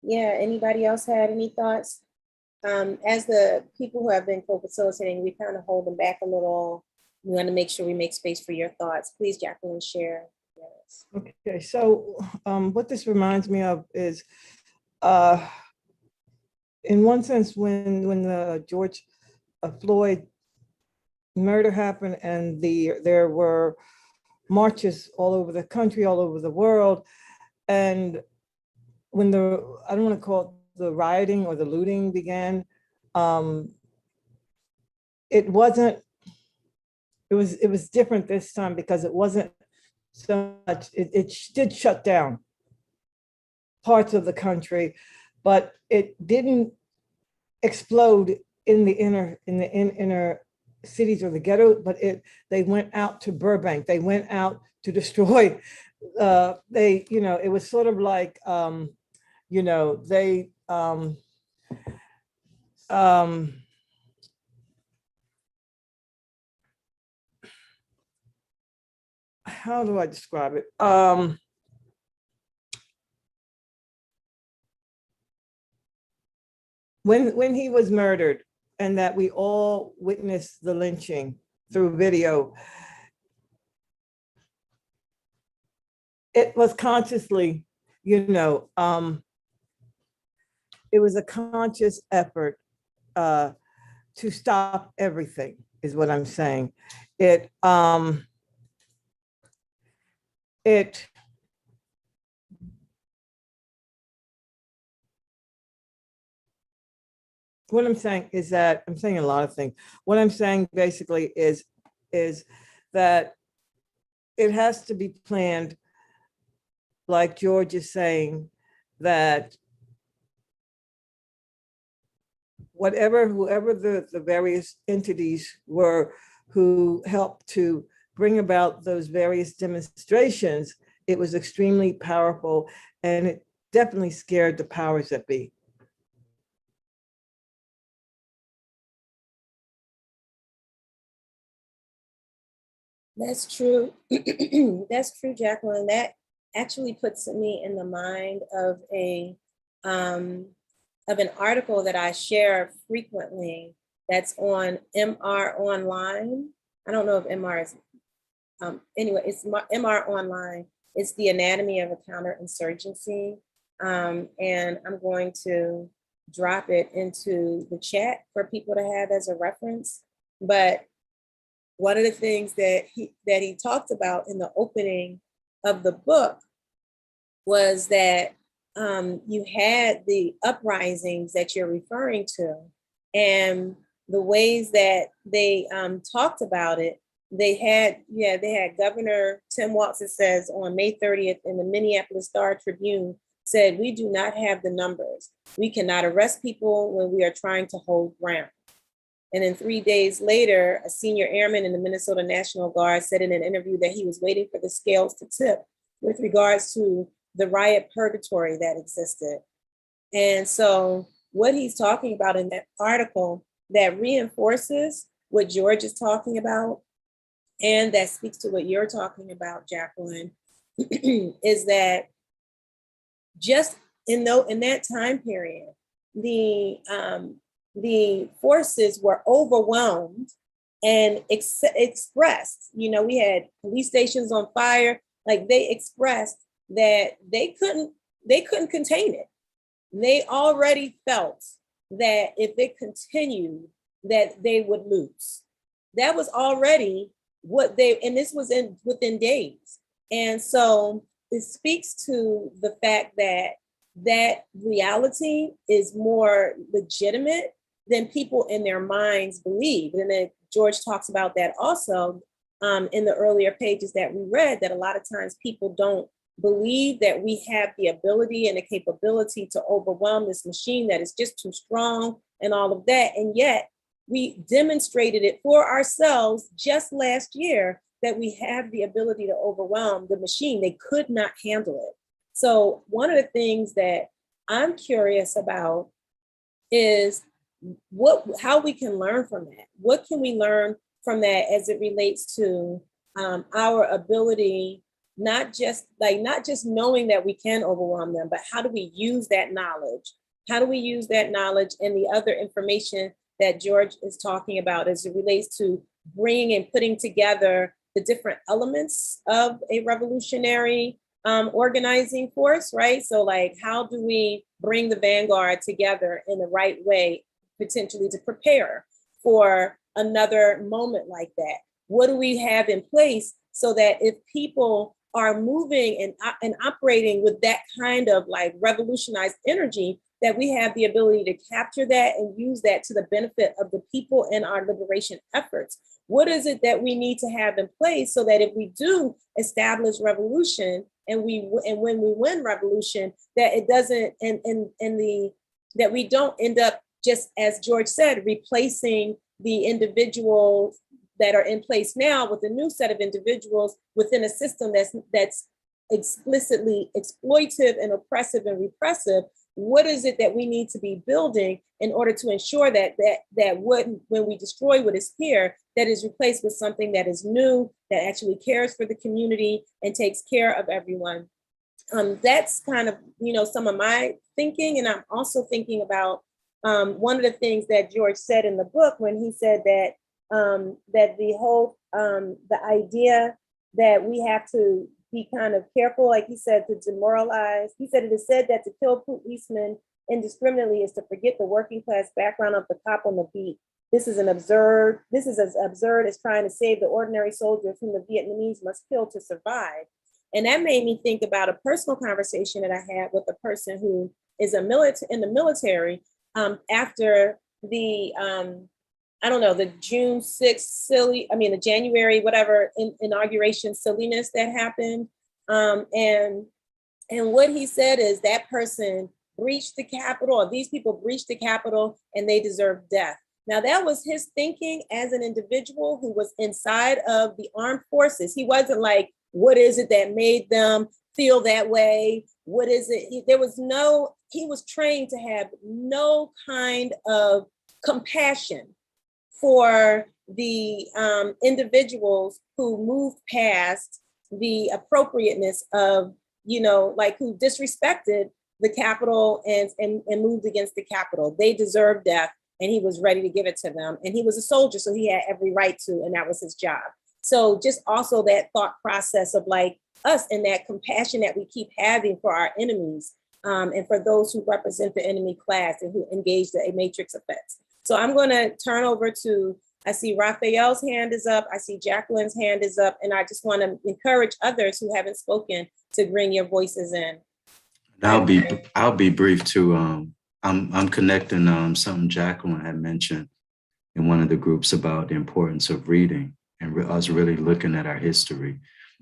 S1: Yeah, anybody else had any thoughts? As the people who have been co-facilitating, we kind of hold them back a little. We want to make sure we make space for your thoughts. Please, Jacqueline, share. Yes.
S10: Okay, so what this reminds me of is, in one sense, when the George Floyd murder happened and there were marches all over the country, all over the world, and when I don't want to call it the rioting or the looting began, it was different this time because it wasn't so much, it did shut down parts of the country, but it didn't explode in the inner cities or the ghetto, but they went out to Burbank, they went out to destroy, it was sort of like, they how do I describe it? When he was murdered and that we all witnessed the lynching through video, it was consciously, it was a conscious effort to stop everything, is what I'm saying. What I'm saying is that I'm saying a lot of things. What I'm saying basically is that it has to be planned, like George is saying, that whoever the various entities were who helped to bring about those various demonstrations, it was extremely powerful and it definitely scared the powers that be.
S1: That's true. That's true, Jacqueline. That actually puts me in the mind of an article that I share frequently that's on MR Online. I don't know if MR is, anyway, it's MR Online. It's the anatomy of a counterinsurgency. And I'm going to drop it into the chat for people to have as a reference. But one of the things that he talked about in the opening of the book was that you had the uprisings that you're referring to, and the ways that they talked about it. They had Governor Tim Walz, it says on May 30th in the Minneapolis Star Tribune, said, "We do not have the numbers. We cannot arrest people when we are trying to hold ground." And then 3 days later, a senior airman in the Minnesota National Guard said in an interview that he was waiting for the scales to tip with regards to the riot purgatory that existed. And so what he's talking about in that article that reinforces what George is talking about, and that speaks to what you're talking about, Jacqueline, is that just in that time period, the forces were overwhelmed and expressed, we had police stations on fire, like they expressed that they couldn't contain it. They already felt that if it continued, that they would lose. That was already and this was within days. And so it speaks to the fact that reality is more legitimate than people in their minds believe. And then George talks about that also, in the earlier pages that we read, that a lot of times people don't believe that we have the ability and the capability to overwhelm this machine that is just too strong and all of that. And yet we demonstrated it for ourselves just last year that we have the ability to overwhelm the machine. They could not handle it. So one of the things that I'm curious about is how we can learn from that. What can we learn from that as it relates to our ability, not just knowing that we can overwhelm them, but how do we use that knowledge? How do we use that knowledge and the other information that George is talking about as it relates to bringing and putting together the different elements of a revolutionary organizing force, right? So like, how do we bring the vanguard together in the right way, potentially to prepare for another moment like that? What do we have in place so that if people are moving and operating with that kind of like revolutionized energy, that we have the ability to capture that and use that to the benefit of the people in our liberation efforts? What is it that we need to have in place so that if we do establish revolution and when we win revolution, that it doesn't that we don't end up, just as George said, replacing the individuals that are in place now with a new set of individuals within a system that's explicitly exploitive and oppressive and repressive. What is it that we need to be building in order to ensure that when we destroy what is here, that is replaced with something that is new, that actually cares for the community and takes care of everyone? That's kind of, some of my thinking. And I'm also thinking about one of the things that George said in the book when he said that that the whole, the idea that we have to be kind of careful, like he said, to demoralize. He said, it is said that to kill policemen indiscriminately is to forget the working class background of the cop on the beat. This is as absurd as trying to save the ordinary soldiers whom the Vietnamese must kill to survive. And that made me think about a personal conversation that I had with a person who is in the military after the, the June 6th the January, whatever, inauguration silliness that happened. And what he said is that person breached the Capitol, or these people breached the Capitol, and they deserve death. Now, that was his thinking as an individual who was inside of the armed forces. He wasn't like, what is it that made them feel that way? What is it? He was trained to have no kind of compassion for the individuals who moved past the appropriateness of, who disrespected the Capitol and moved against the Capitol. They deserved death, and he was ready to give it to them. And he was a soldier, so he had every right to, and that was his job. So just also that thought process of like us and that compassion that we keep having for our enemies and for those who represent the enemy class and who engage the matrix effects. So I'm going to turn over to, I see Raphael's hand is up. I see Jacqueline's hand is up. And I just want to encourage others who haven't spoken to bring your voices in.
S2: I'll be brief too. I'm connecting something Jacqueline had mentioned in one of the groups about the importance of reading and us really looking at our history.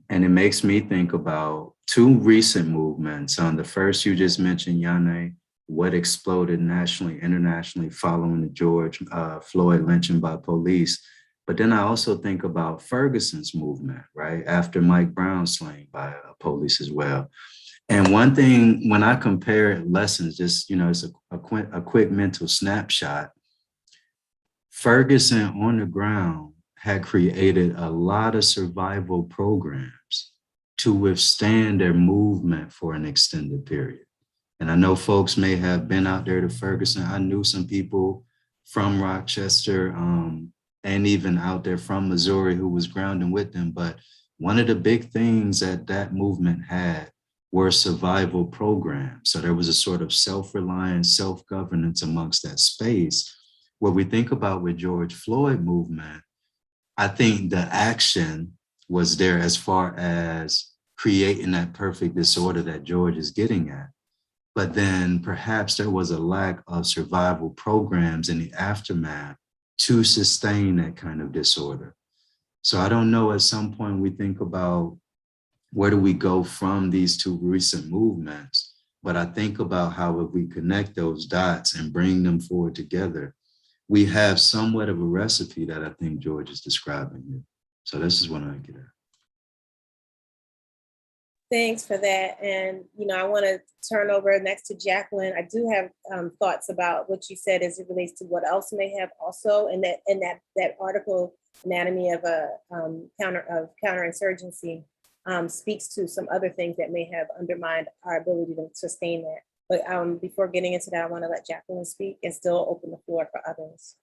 S2: And it makes me think about two recent movements. The first you just mentioned, Yane, what exploded nationally, internationally following the George Floyd lynching by police. But then I also think about Ferguson's movement, right? After Mike Brown's slain by police as well. And one thing, when I compare lessons, just, it's a quick mental snapshot. Ferguson on the ground had created a lot of survival programs to withstand their movement for an extended period. And I know folks may have been out there to Ferguson. I knew some people from Rochester and even out there from Missouri who was grounding with them. But one of the big things that movement had were survival programs. So there was a sort of self-reliance, self-governance amongst that space. What we think about with George Floyd movement, I think the action was there as far as creating that perfect disorder that George is getting at. But then perhaps there was a lack of survival programs in the aftermath to sustain that kind of disorder. So I don't know, at some point we think about where do we go from these two recent movements, but I think about how if we connect those dots and bring them forward together, we have somewhat of a recipe that I think George is describing here. So this is what I get at.
S1: Thanks for that. And, I want to turn over next to Jacqueline. I do have thoughts about what you said as it relates to what else may have also, and that article, Anatomy of a Counterinsurgency, speaks to some other things that may have undermined our ability to sustain that. But before getting into that, I want to let Jacqueline speak and still open the floor for others.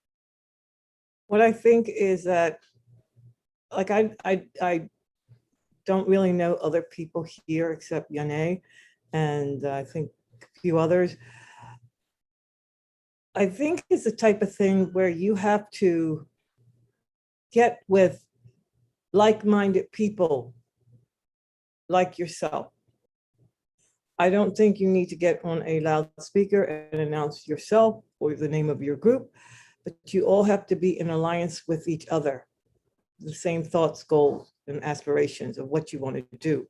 S10: What I think is that, like, I don't really know other people here except Yane, and I think a few others. I think it's the type of thing where you have to get with like-minded people like yourself. I don't think you need to get on a loudspeaker and announce yourself or the name of your group, but you all have to be in alliance with each other, the same thoughts, goals, and aspirations of what you want to do.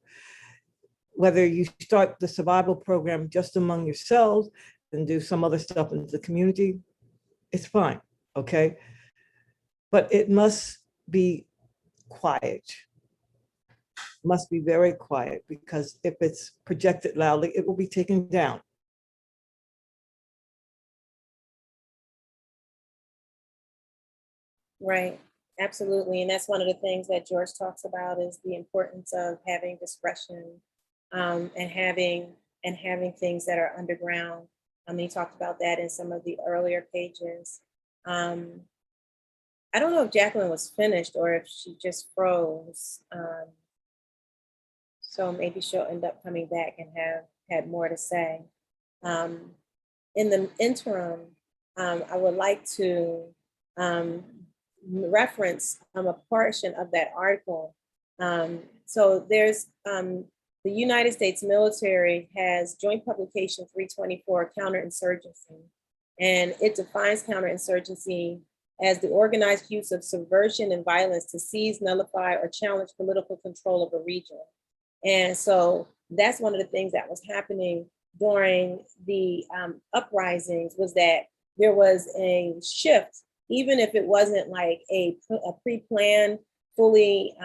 S10: Whether you start the survival program just among yourselves and do some other stuff in the community, it's fine, okay? But it must be quiet. Must be very quiet, because if it's projected loudly, it will be taken down.
S1: Right, absolutely. And that's one of the things that George talks about, is the importance of having discretion, and having things that are underground. He talked about that in some of the earlier pages. I don't know if Jacqueline was finished or if she just froze. So maybe she'll end up coming back and had more to say. In the interim, I would like to reference a portion of that article. So there's the United States military has Joint Publication 324, Counterinsurgency, and it defines counterinsurgency as the organized use of subversion and violence to seize, nullify, or challenge political control of a region. And so that's one of the things that was happening during the uprisings, was that there was a shift, even if it wasn't like a pre-planned, fully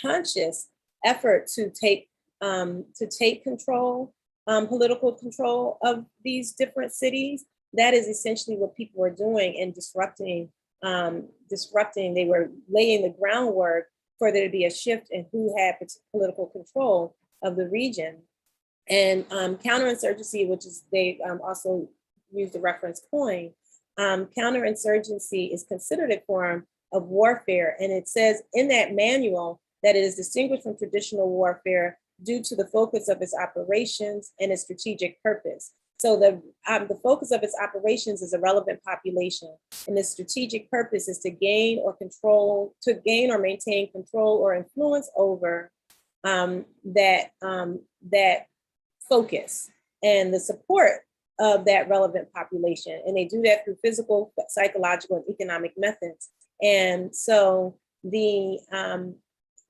S1: conscious effort to take control, political control of these different cities. That is essentially what people were doing and disrupting. They were laying the groundwork for there to be a shift in who had political control of the region. And counterinsurgency, which is, they also use the reference coin, counterinsurgency is considered a form of warfare. And it says in that manual that it is distinguished from traditional warfare due to the focus of its operations and its strategic purpose. So the focus of its operations is a relevant population, and the strategic purpose is to gain or maintain control or influence over that focus and the support of that relevant population. And they do that through physical, psychological, and economic methods. And so when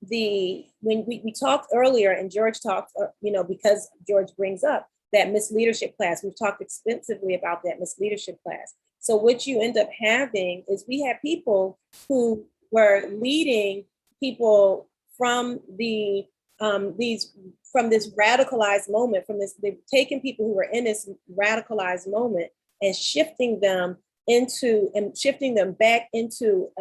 S1: we talked earlier, and George talked, because George brings up that misleadership class, we've talked extensively about that misleadership class. So what you end up having is we have people who were leading people from this radicalized moment, they've taken people who were in this radicalized moment and shifting them back into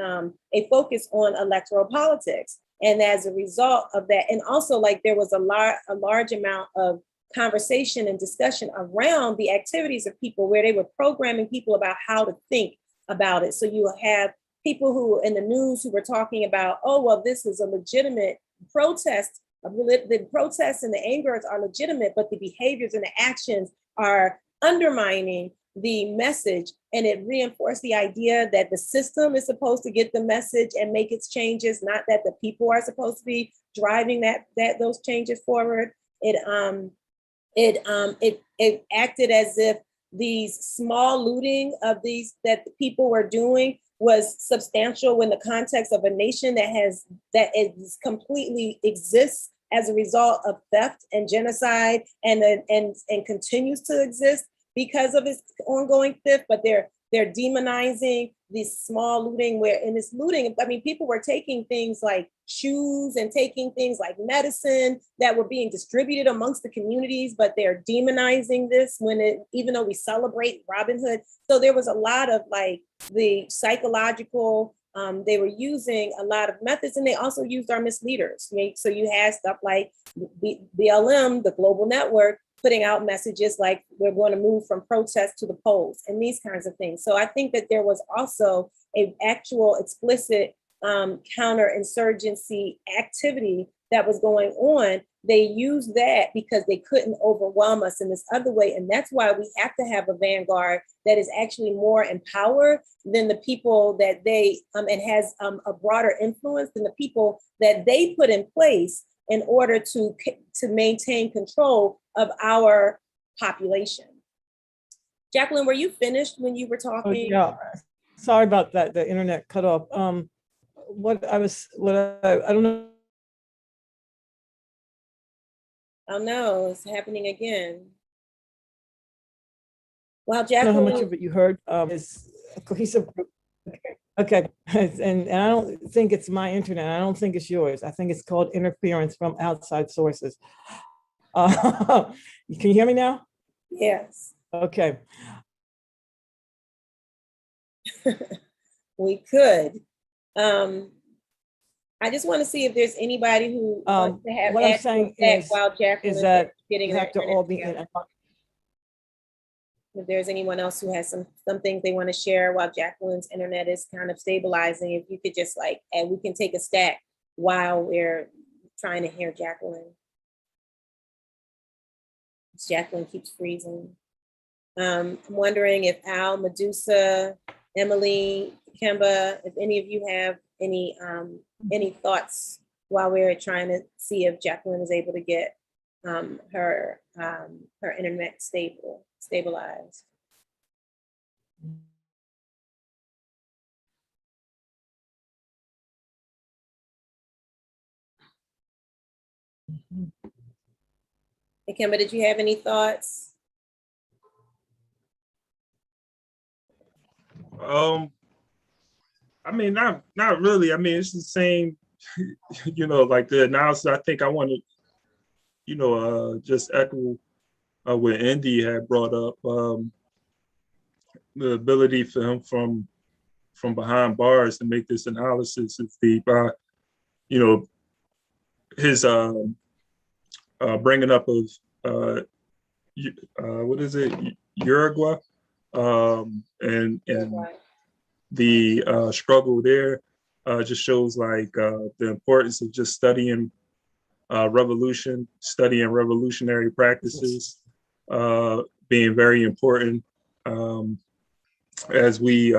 S1: a focus on electoral politics. And as a result of that, and also like there was a large amount of conversation and discussion around the activities of people where they were programming people about how to think about it. So you have people who in the news who were talking about, oh, well, this is a legitimate protest. The protests and the angers are legitimate, but the behaviors and the actions are undermining the message. And it reinforced the idea that the system is supposed to get the message and make its changes, not that the people are supposed to be driving those changes forward. It acted as if these small looting of these that the people were doing was substantial in the context of a nation that is completely exists as a result of theft and genocide and continues to exist because of its ongoing theft, but they're demonizing this small looting where in this looting, I mean, people were taking things like shoes and taking things like medicine that were being distributed amongst the communities, but they're demonizing this even though we celebrate Robin Hood. So there was a lot of like the psychological, they were using a lot of methods, and they also used our misleaders. Right? So you had stuff like BLM, the global network, putting out messages like we're going to move from protest to the polls and these kinds of things. So I think that there was also an actual explicit counterinsurgency activity that was going on. They used that because they couldn't overwhelm us in this other way. And that's why we have to have a vanguard that is actually more empowered than the people that they, and has a broader influence than the people that they put in place in order to maintain control of our population. Jacqueline, were you finished when you were talking?
S10: Oh, yeah, sorry about that. The internet cut off. I don't know.
S1: Oh no, it's happening again. Well,
S10: I don't know
S1: Jacqueline,
S10: how much of it you heard. It's a cohesive group. Okay. And I don't think it's my internet. I don't think it's yours. I think it's called interference from outside sources. Can you hear me now?
S1: yes,
S10: Okay.
S1: we could. I just want to see if there's anybody who wants to have
S10: What I'm saying is
S1: while Jacqueline
S10: is that
S1: getting
S10: you
S1: her
S10: have to
S1: internet
S10: all be
S1: together.
S10: in.
S1: If there's anyone else who has some things they want to share while Jacqueline's internet is kind of stabilizing, if you could just and we can take a stack while we're trying to hear Jacqueline. Jacqueline keeps freezing. I'm wondering if Al, Medusa, Emily, Kemba, if any of you have any thoughts while we're trying to see if Jacqueline is able to get her internet stabilized. Hey, Kemba, did you have any thoughts?
S3: I mean, not really. I mean, it's the same, like the analysis. I think I want to, just echo what Andy had brought up, the ability for him from behind bars to make this analysis is his bringing up of what is it, Uruguay, and the struggle there just shows the importance of just studying revolutionary practices, being very important as we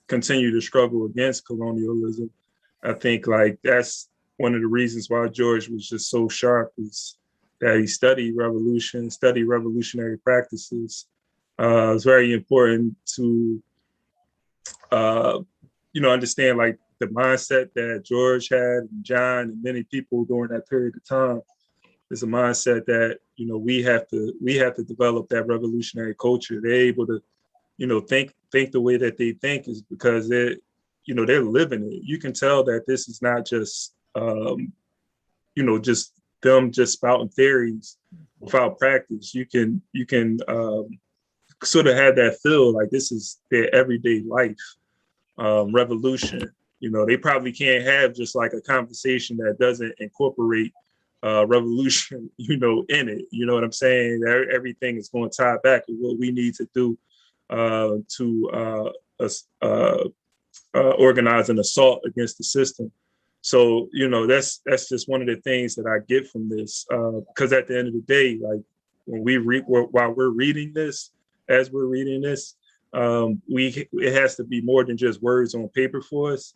S3: continue to struggle against colonialism. I think that's one of the reasons why George was just so sharp, is that he studied revolutionary practices. It's very important to understand the mindset that George had, and John, and many people during that period of time. Is a mindset that we have to develop that revolutionary culture. They're able to think the way that they think is because they're living it. You can tell that this is not just just them just spouting theories without practice. You can sort of have that feel like this is their everyday life revolution. They probably can't have just a conversation that doesn't incorporate revolution, in it. You know what I'm saying? Everything is going to tie back to what we need to do to organize an assault against the system. So, that's just one of the things that I get from this, because at the end of the day, when while we're reading this, as we're reading this, it has to be more than just words on paper for us.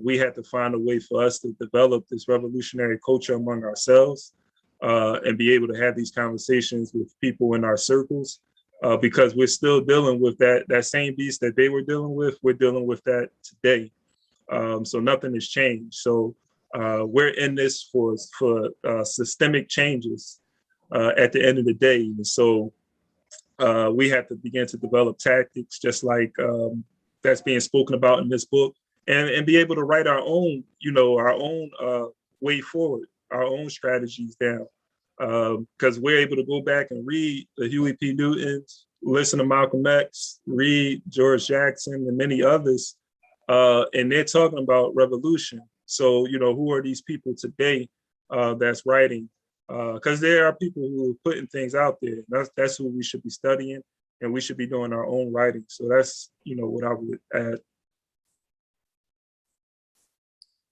S3: We have to find a way for us to develop this revolutionary culture among ourselves, and be able to have these conversations with people in our circles, because we're still dealing with that same beast that they were dealing with. We're dealing with that today. So nothing has changed. So we're in this for systemic changes at the end of the day. And so we have to begin to develop tactics, just like that's being spoken about in this book, and be able to write our own, our own way forward, our own strategies down. Because we're able to go back and read the Huey P. Newtons, listen to Malcolm X, read George Jackson and many others, and they're talking about revolution. So, who are these people today that's writing? Because there are people who are putting things out there. That's who we should be studying, and we should be doing our own writing. So that's, what I would add.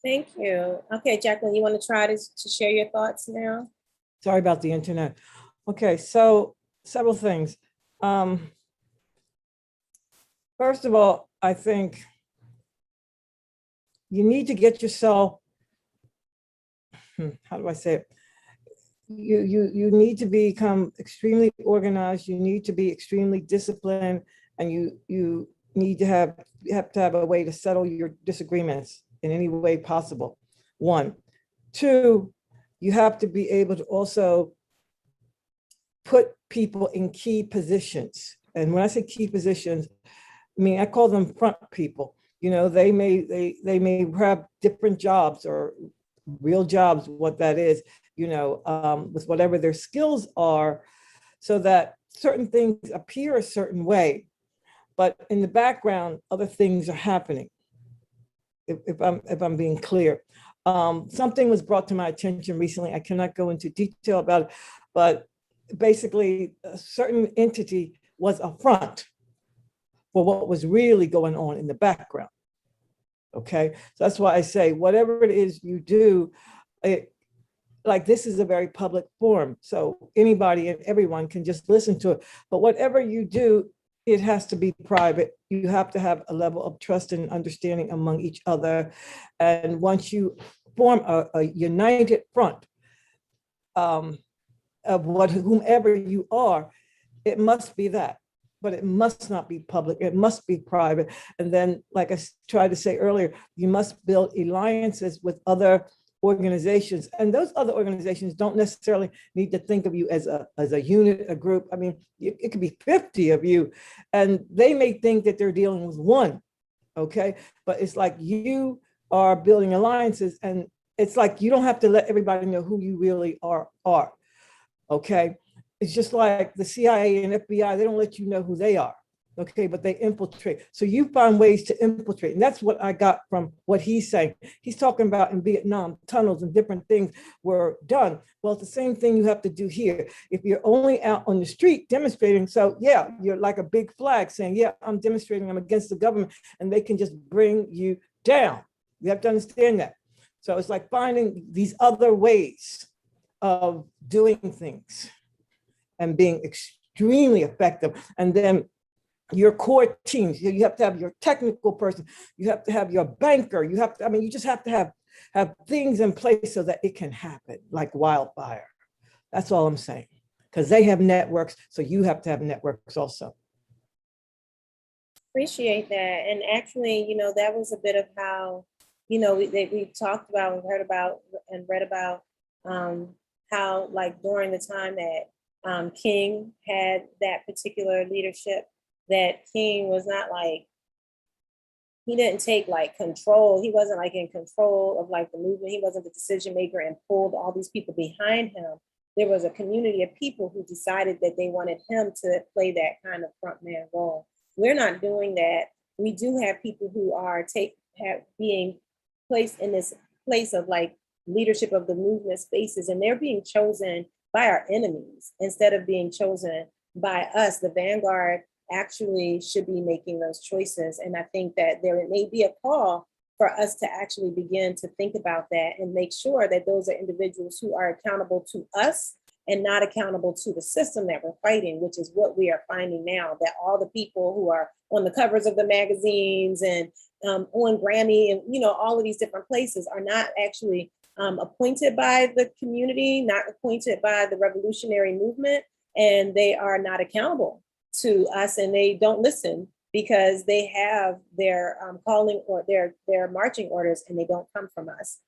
S1: Thank you. Okay, Jacqueline, you want to try to share your thoughts now?
S10: Sorry about the internet. Okay, so several things. First of all, I think you need to get yourself, how do I say it? You need to become extremely organized. You need to be extremely disciplined, and you need to have a way to settle your disagreements in any way possible. One. Two, you have to be able to also put people in key positions. And when I say key positions, I mean, I call them front people. They may have different jobs or real jobs, what that is, with whatever their skills are, so that certain things appear a certain way, but in the background, other things are happening. If I'm being clear. Something was brought to my attention recently. I cannot go into detail about it, but basically a certain entity was a front for what was really going on in the background. Okay, so that's why I say whatever it is you do, like this is a very public forum, so anybody and everyone can just listen to it. But whatever you do, it has to be private. You have to have a level of trust and understanding among each other. And once you form a united front of whomever you are, it must be that, but it must not be public. It must be private. And then, like I tried to say earlier, you must build alliances with other organizations, and those other organizations don't necessarily need to think of you as a unit, a group. I mean, it could be 50 of you, and they may think that they're dealing with one, okay? But it's like you are building alliances, and it's like you don't have to let everybody know who you really are, okay? It's just like the CIA and FBI, they don't let you know who they are. Okay, but they infiltrate. So you find ways to infiltrate. And that's what I got from what he's saying. He's talking about in Vietnam, tunnels and different things were done. Well, it's the same thing you have to do here. If you're only out on the street demonstrating, so yeah, you're like a big flag saying, yeah, I'm demonstrating, I'm against the government, and they can just bring you down. You have to understand that. So it's like finding these other ways of doing things and being extremely effective. And then your core teams, you have to have your technical person, you have to have your banker, you have to, I mean, you just have to have things in place so that it can happen like wildfire. That's all I'm saying, because they have networks, so you have to have networks also.
S1: Appreciate that. And actually, that was a bit of how, we talked about, we heard about and read about how, like, during the time that King had that particular leadership, that King was not like, he didn't take like control. He wasn't like in control of like the movement. He wasn't the decision maker and pulled all these people behind him. There was a community of people who decided that they wanted him to play that kind of frontman role. We're not doing that. We do have people who are being placed in this place of like leadership of the movement spaces, and they're being chosen by our enemies instead of being chosen by us. The vanguard actually should be making those choices. And I think that there may be a call for us to actually begin to think about that and make sure that those are individuals who are accountable to us and not accountable to the system that we're fighting, which is what we are finding now, that all the people who are on the covers of the magazines and on Grammy and, all of these different places are not actually appointed by the community, not appointed by the revolutionary movement, and they are not accountable to us and they don't listen because they have their calling or their marching orders and they don't come from us.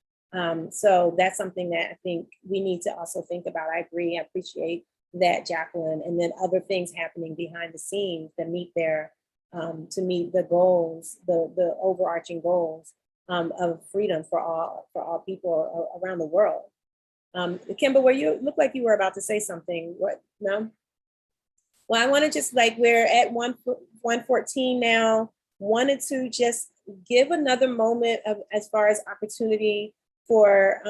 S1: So that's something that I think we need to also think about. I agree. I appreciate that, Jacqueline. And then other things happening behind the scenes that meet to meet the goals, the overarching goals of freedom for all people around the world. Kimber, you look like you were about to say something. What? No? Well, I want to just we're at 1:14 now. Wanted to just give another moment of as far as opportunity for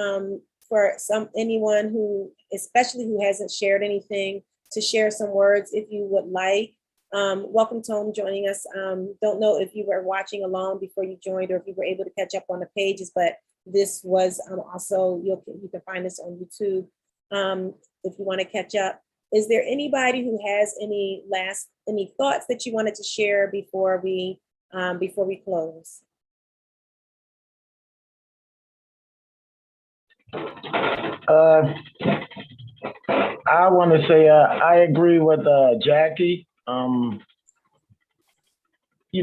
S1: anyone who, especially who hasn't shared anything, to share some words if you would like. Welcome, Tom, joining us. Don't know if you were watching along before you joined or if you were able to catch up on the pages, but this was also, you can find this on YouTube if you want to catch up. Is there anybody who has any thoughts that you wanted to share before we close?
S11: I want to say I agree with Jackie. You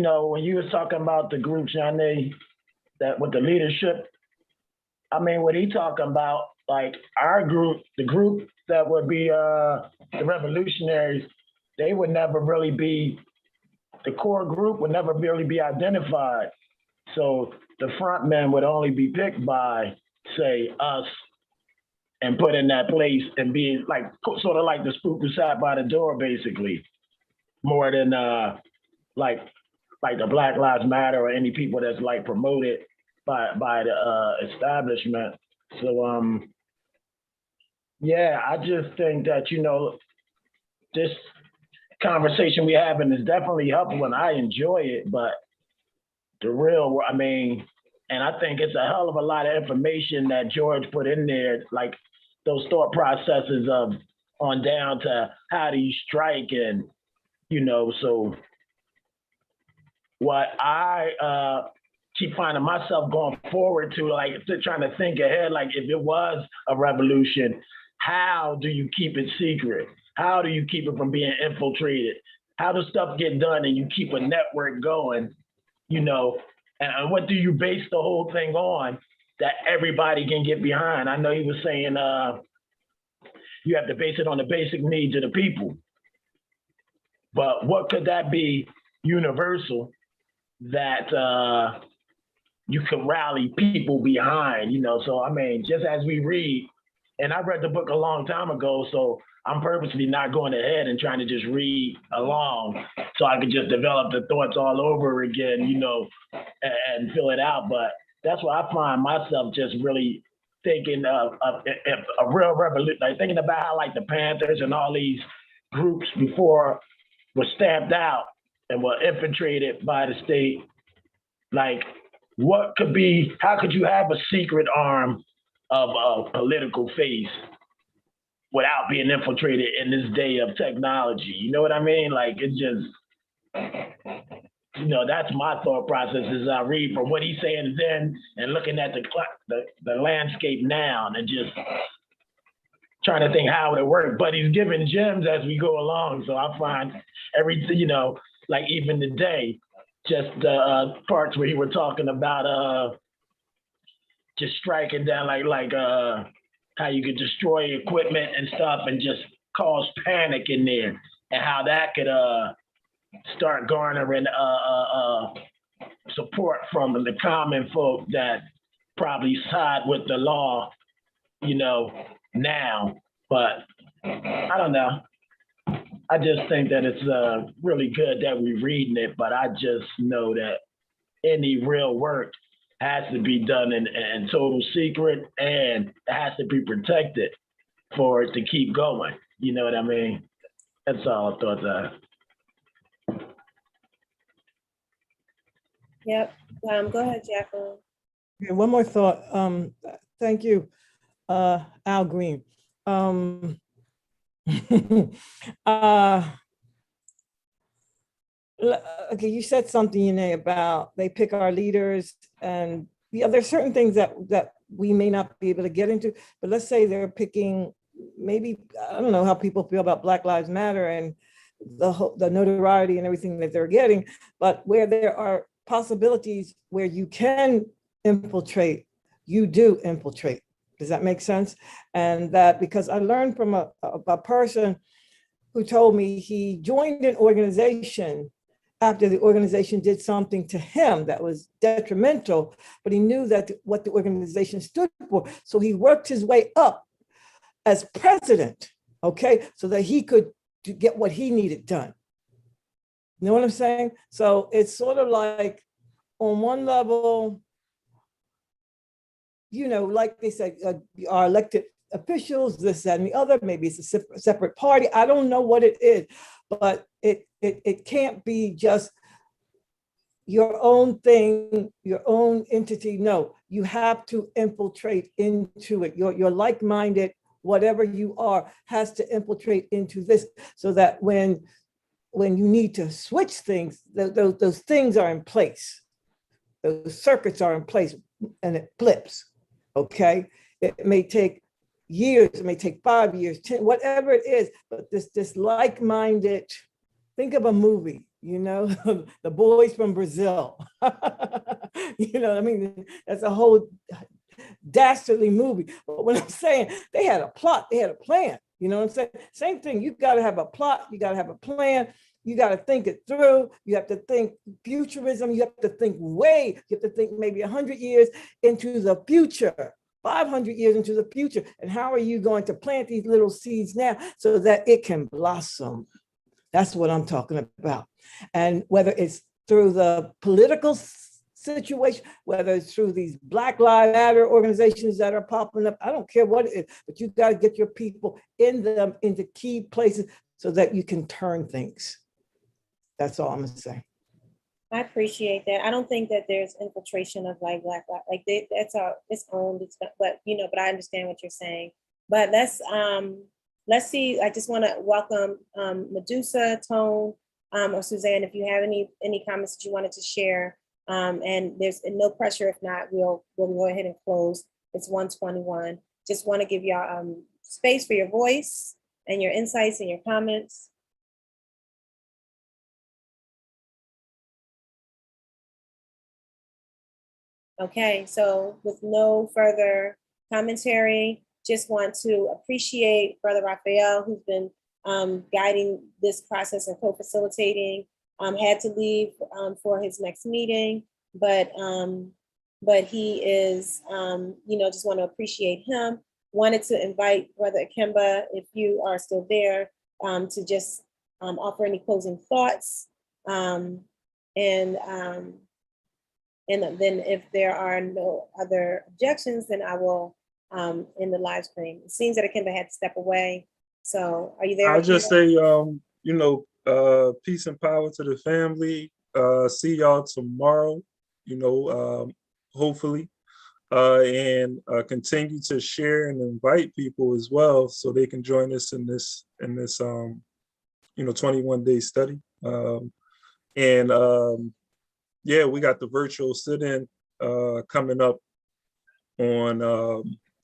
S11: know, when you was talking about the group, Janae, that with the leadership, I mean, what he talking about, like our group, the group that would be the revolutionaries, they would never really be, the core group would never really be identified. So the front men would only be picked by, say, us, and put in that place and be like, sort of like the spook who sat by the door, basically, more than like the Black Lives Matter or any people that's like promoted by the establishment. So yeah, I just think that, you know, this conversation we having is definitely helpful and I enjoy it, but the real, I mean, and I think it's a hell of a lot of information that George put in there, like those thought processes of on down to how do you strike, and, you know, so what I keep finding myself going forward to, like, trying to think ahead, like if it was a revolution, how do you keep it secret? How do you keep it from being infiltrated? How does stuff get done and you keep a network going, you know? And what do you base the whole thing on that everybody can get behind? I know he was saying you have to base it on the basic needs of the people. But what could that be universal that you can rally people behind, you know? So, I mean, just as we read, and I read the book a long time ago, so I'm purposely not going ahead and trying to just read along so I can just develop the thoughts all over again, you know, and fill it out. But that's why I find myself just really thinking of a real revolution, like thinking about how like the Panthers and all these groups before were stamped out and were infiltrated by the state. Like, what could be, how could you have a secret arm of a political face without being infiltrated in this day of technology? You know what I mean? Like, it just, you know, that's my thought process as I read from what he's saying then and looking at the landscape now and just trying to think how it worked. But he's giving gems as we go along. So I find everything, you know, like even today, just the parts where he were talking about just striking down like how you could destroy equipment and stuff and just cause panic in there, and how that could start garnering support from the common folk that probably side with the law, you know, now. But I don't know. I just think that it's really good that we're reading it, but I just know that any real work has to be done in total secret, and it has to be protected for it to keep going. You know what I mean? That's all I thought.
S1: Yep. Go ahead, Jacqueline.
S10: Okay, one more thought. Thank you, Al Green. Okay, you said something, Yanae, about they pick our leaders, and there's certain things that we may not be able to get into, but let's say they're picking, maybe, I don't know how people feel about Black Lives Matter, and the notoriety and everything that they're getting, but where there are possibilities where you can infiltrate, you do infiltrate. Does that make sense? And that, because I learned from a person who told me he joined an organization after the organization did something to him that was detrimental, but he knew that what the organization stood for. So he worked his way up as president, okay, so that he could get what he needed done. You know what I'm saying? So it's sort of like, on one level, you know, like they said, our elected officials, this, that, and the other, maybe it's a separate party. I don't know what it is, but it can't be just your own thing, your own entity. No, you have to infiltrate into it. Your like-minded, whatever you are, has to infiltrate into this, so that when you need to switch things, those things are in place. Those circuits are in place, and it flips. Okay, it may take years, it may take 5 years, 10, whatever it is, but this like-minded, think of a movie, you know, The Boys from Brazil. You know what I mean? That's a whole dastardly movie. But what I'm saying, they had a plot, they had a plan. You know what I'm saying? Same thing, you got to have a plot, you got to have a plan, you got to think it through. You have to think futurism. You have to think you have to think maybe 100 years into the future, 500 years into the future. And how are you going to plant these little seeds now so that it can blossom? That's what I'm talking about. And whether it's through the political situation, whether it's through these Black Lives Matter organizations that are popping up, I don't care what it is, but you got to get your people into key places so that you can turn things. That's all I'm gonna say.
S1: I appreciate that. I don't think that there's infiltration of like Black, that's its own, but you know, but I understand what you're saying. But let's see. I just want to welcome Medusa, Tone, or Suzanne, if you have any comments that you wanted to share. And there's no pressure. If not, we'll go ahead and close. It's 1:21. Just want to give y'all space for your voice and your insights and your comments. Okay, so with no further commentary, just want to appreciate Brother Raphael, who's been guiding this process and co-facilitating. Had to leave for his next meeting, but he is, you know, just want to appreciate him. Wanted to invite Brother Akemba, if you are still there, to just offer any closing thoughts. And then if there are no other objections, then I will end the live stream. It seems that Akemba had to step away. So are you there?
S3: I'll just say, you know, peace and power to the family. See y'all tomorrow, you know, hopefully. And continue to share and invite people as well so they can join us in this you know, 21-day study. Yeah, we got the virtual sit-in coming up on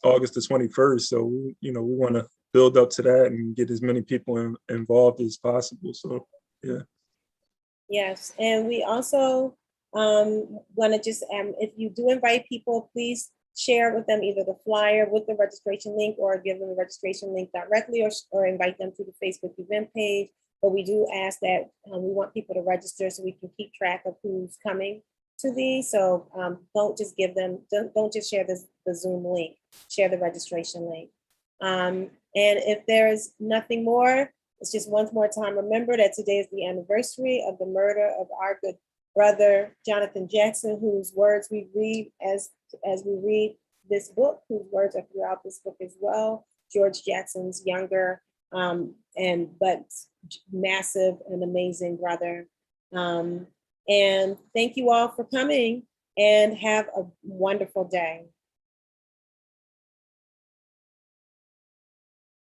S3: August the 21st. So, you know, we want to build up to that and get as many people involved as possible. So, yeah.
S1: Yes, and we also want to just, if you do invite people, please share with them either the flyer with the registration link or give them the registration link directly, or invite them to the Facebook event page. But we do ask that we want people to register so we can keep track of who's coming to these. So don't just give them, don't just share the Zoom link, share the registration link. And if there's nothing more, it's just once more time, remember that today is the anniversary of the murder of our good brother, Jonathan Jackson, whose words we read as we read this book, whose words are throughout this book as well. George Jackson's younger but massive and amazing brother. And thank you all for coming, and have a wonderful day.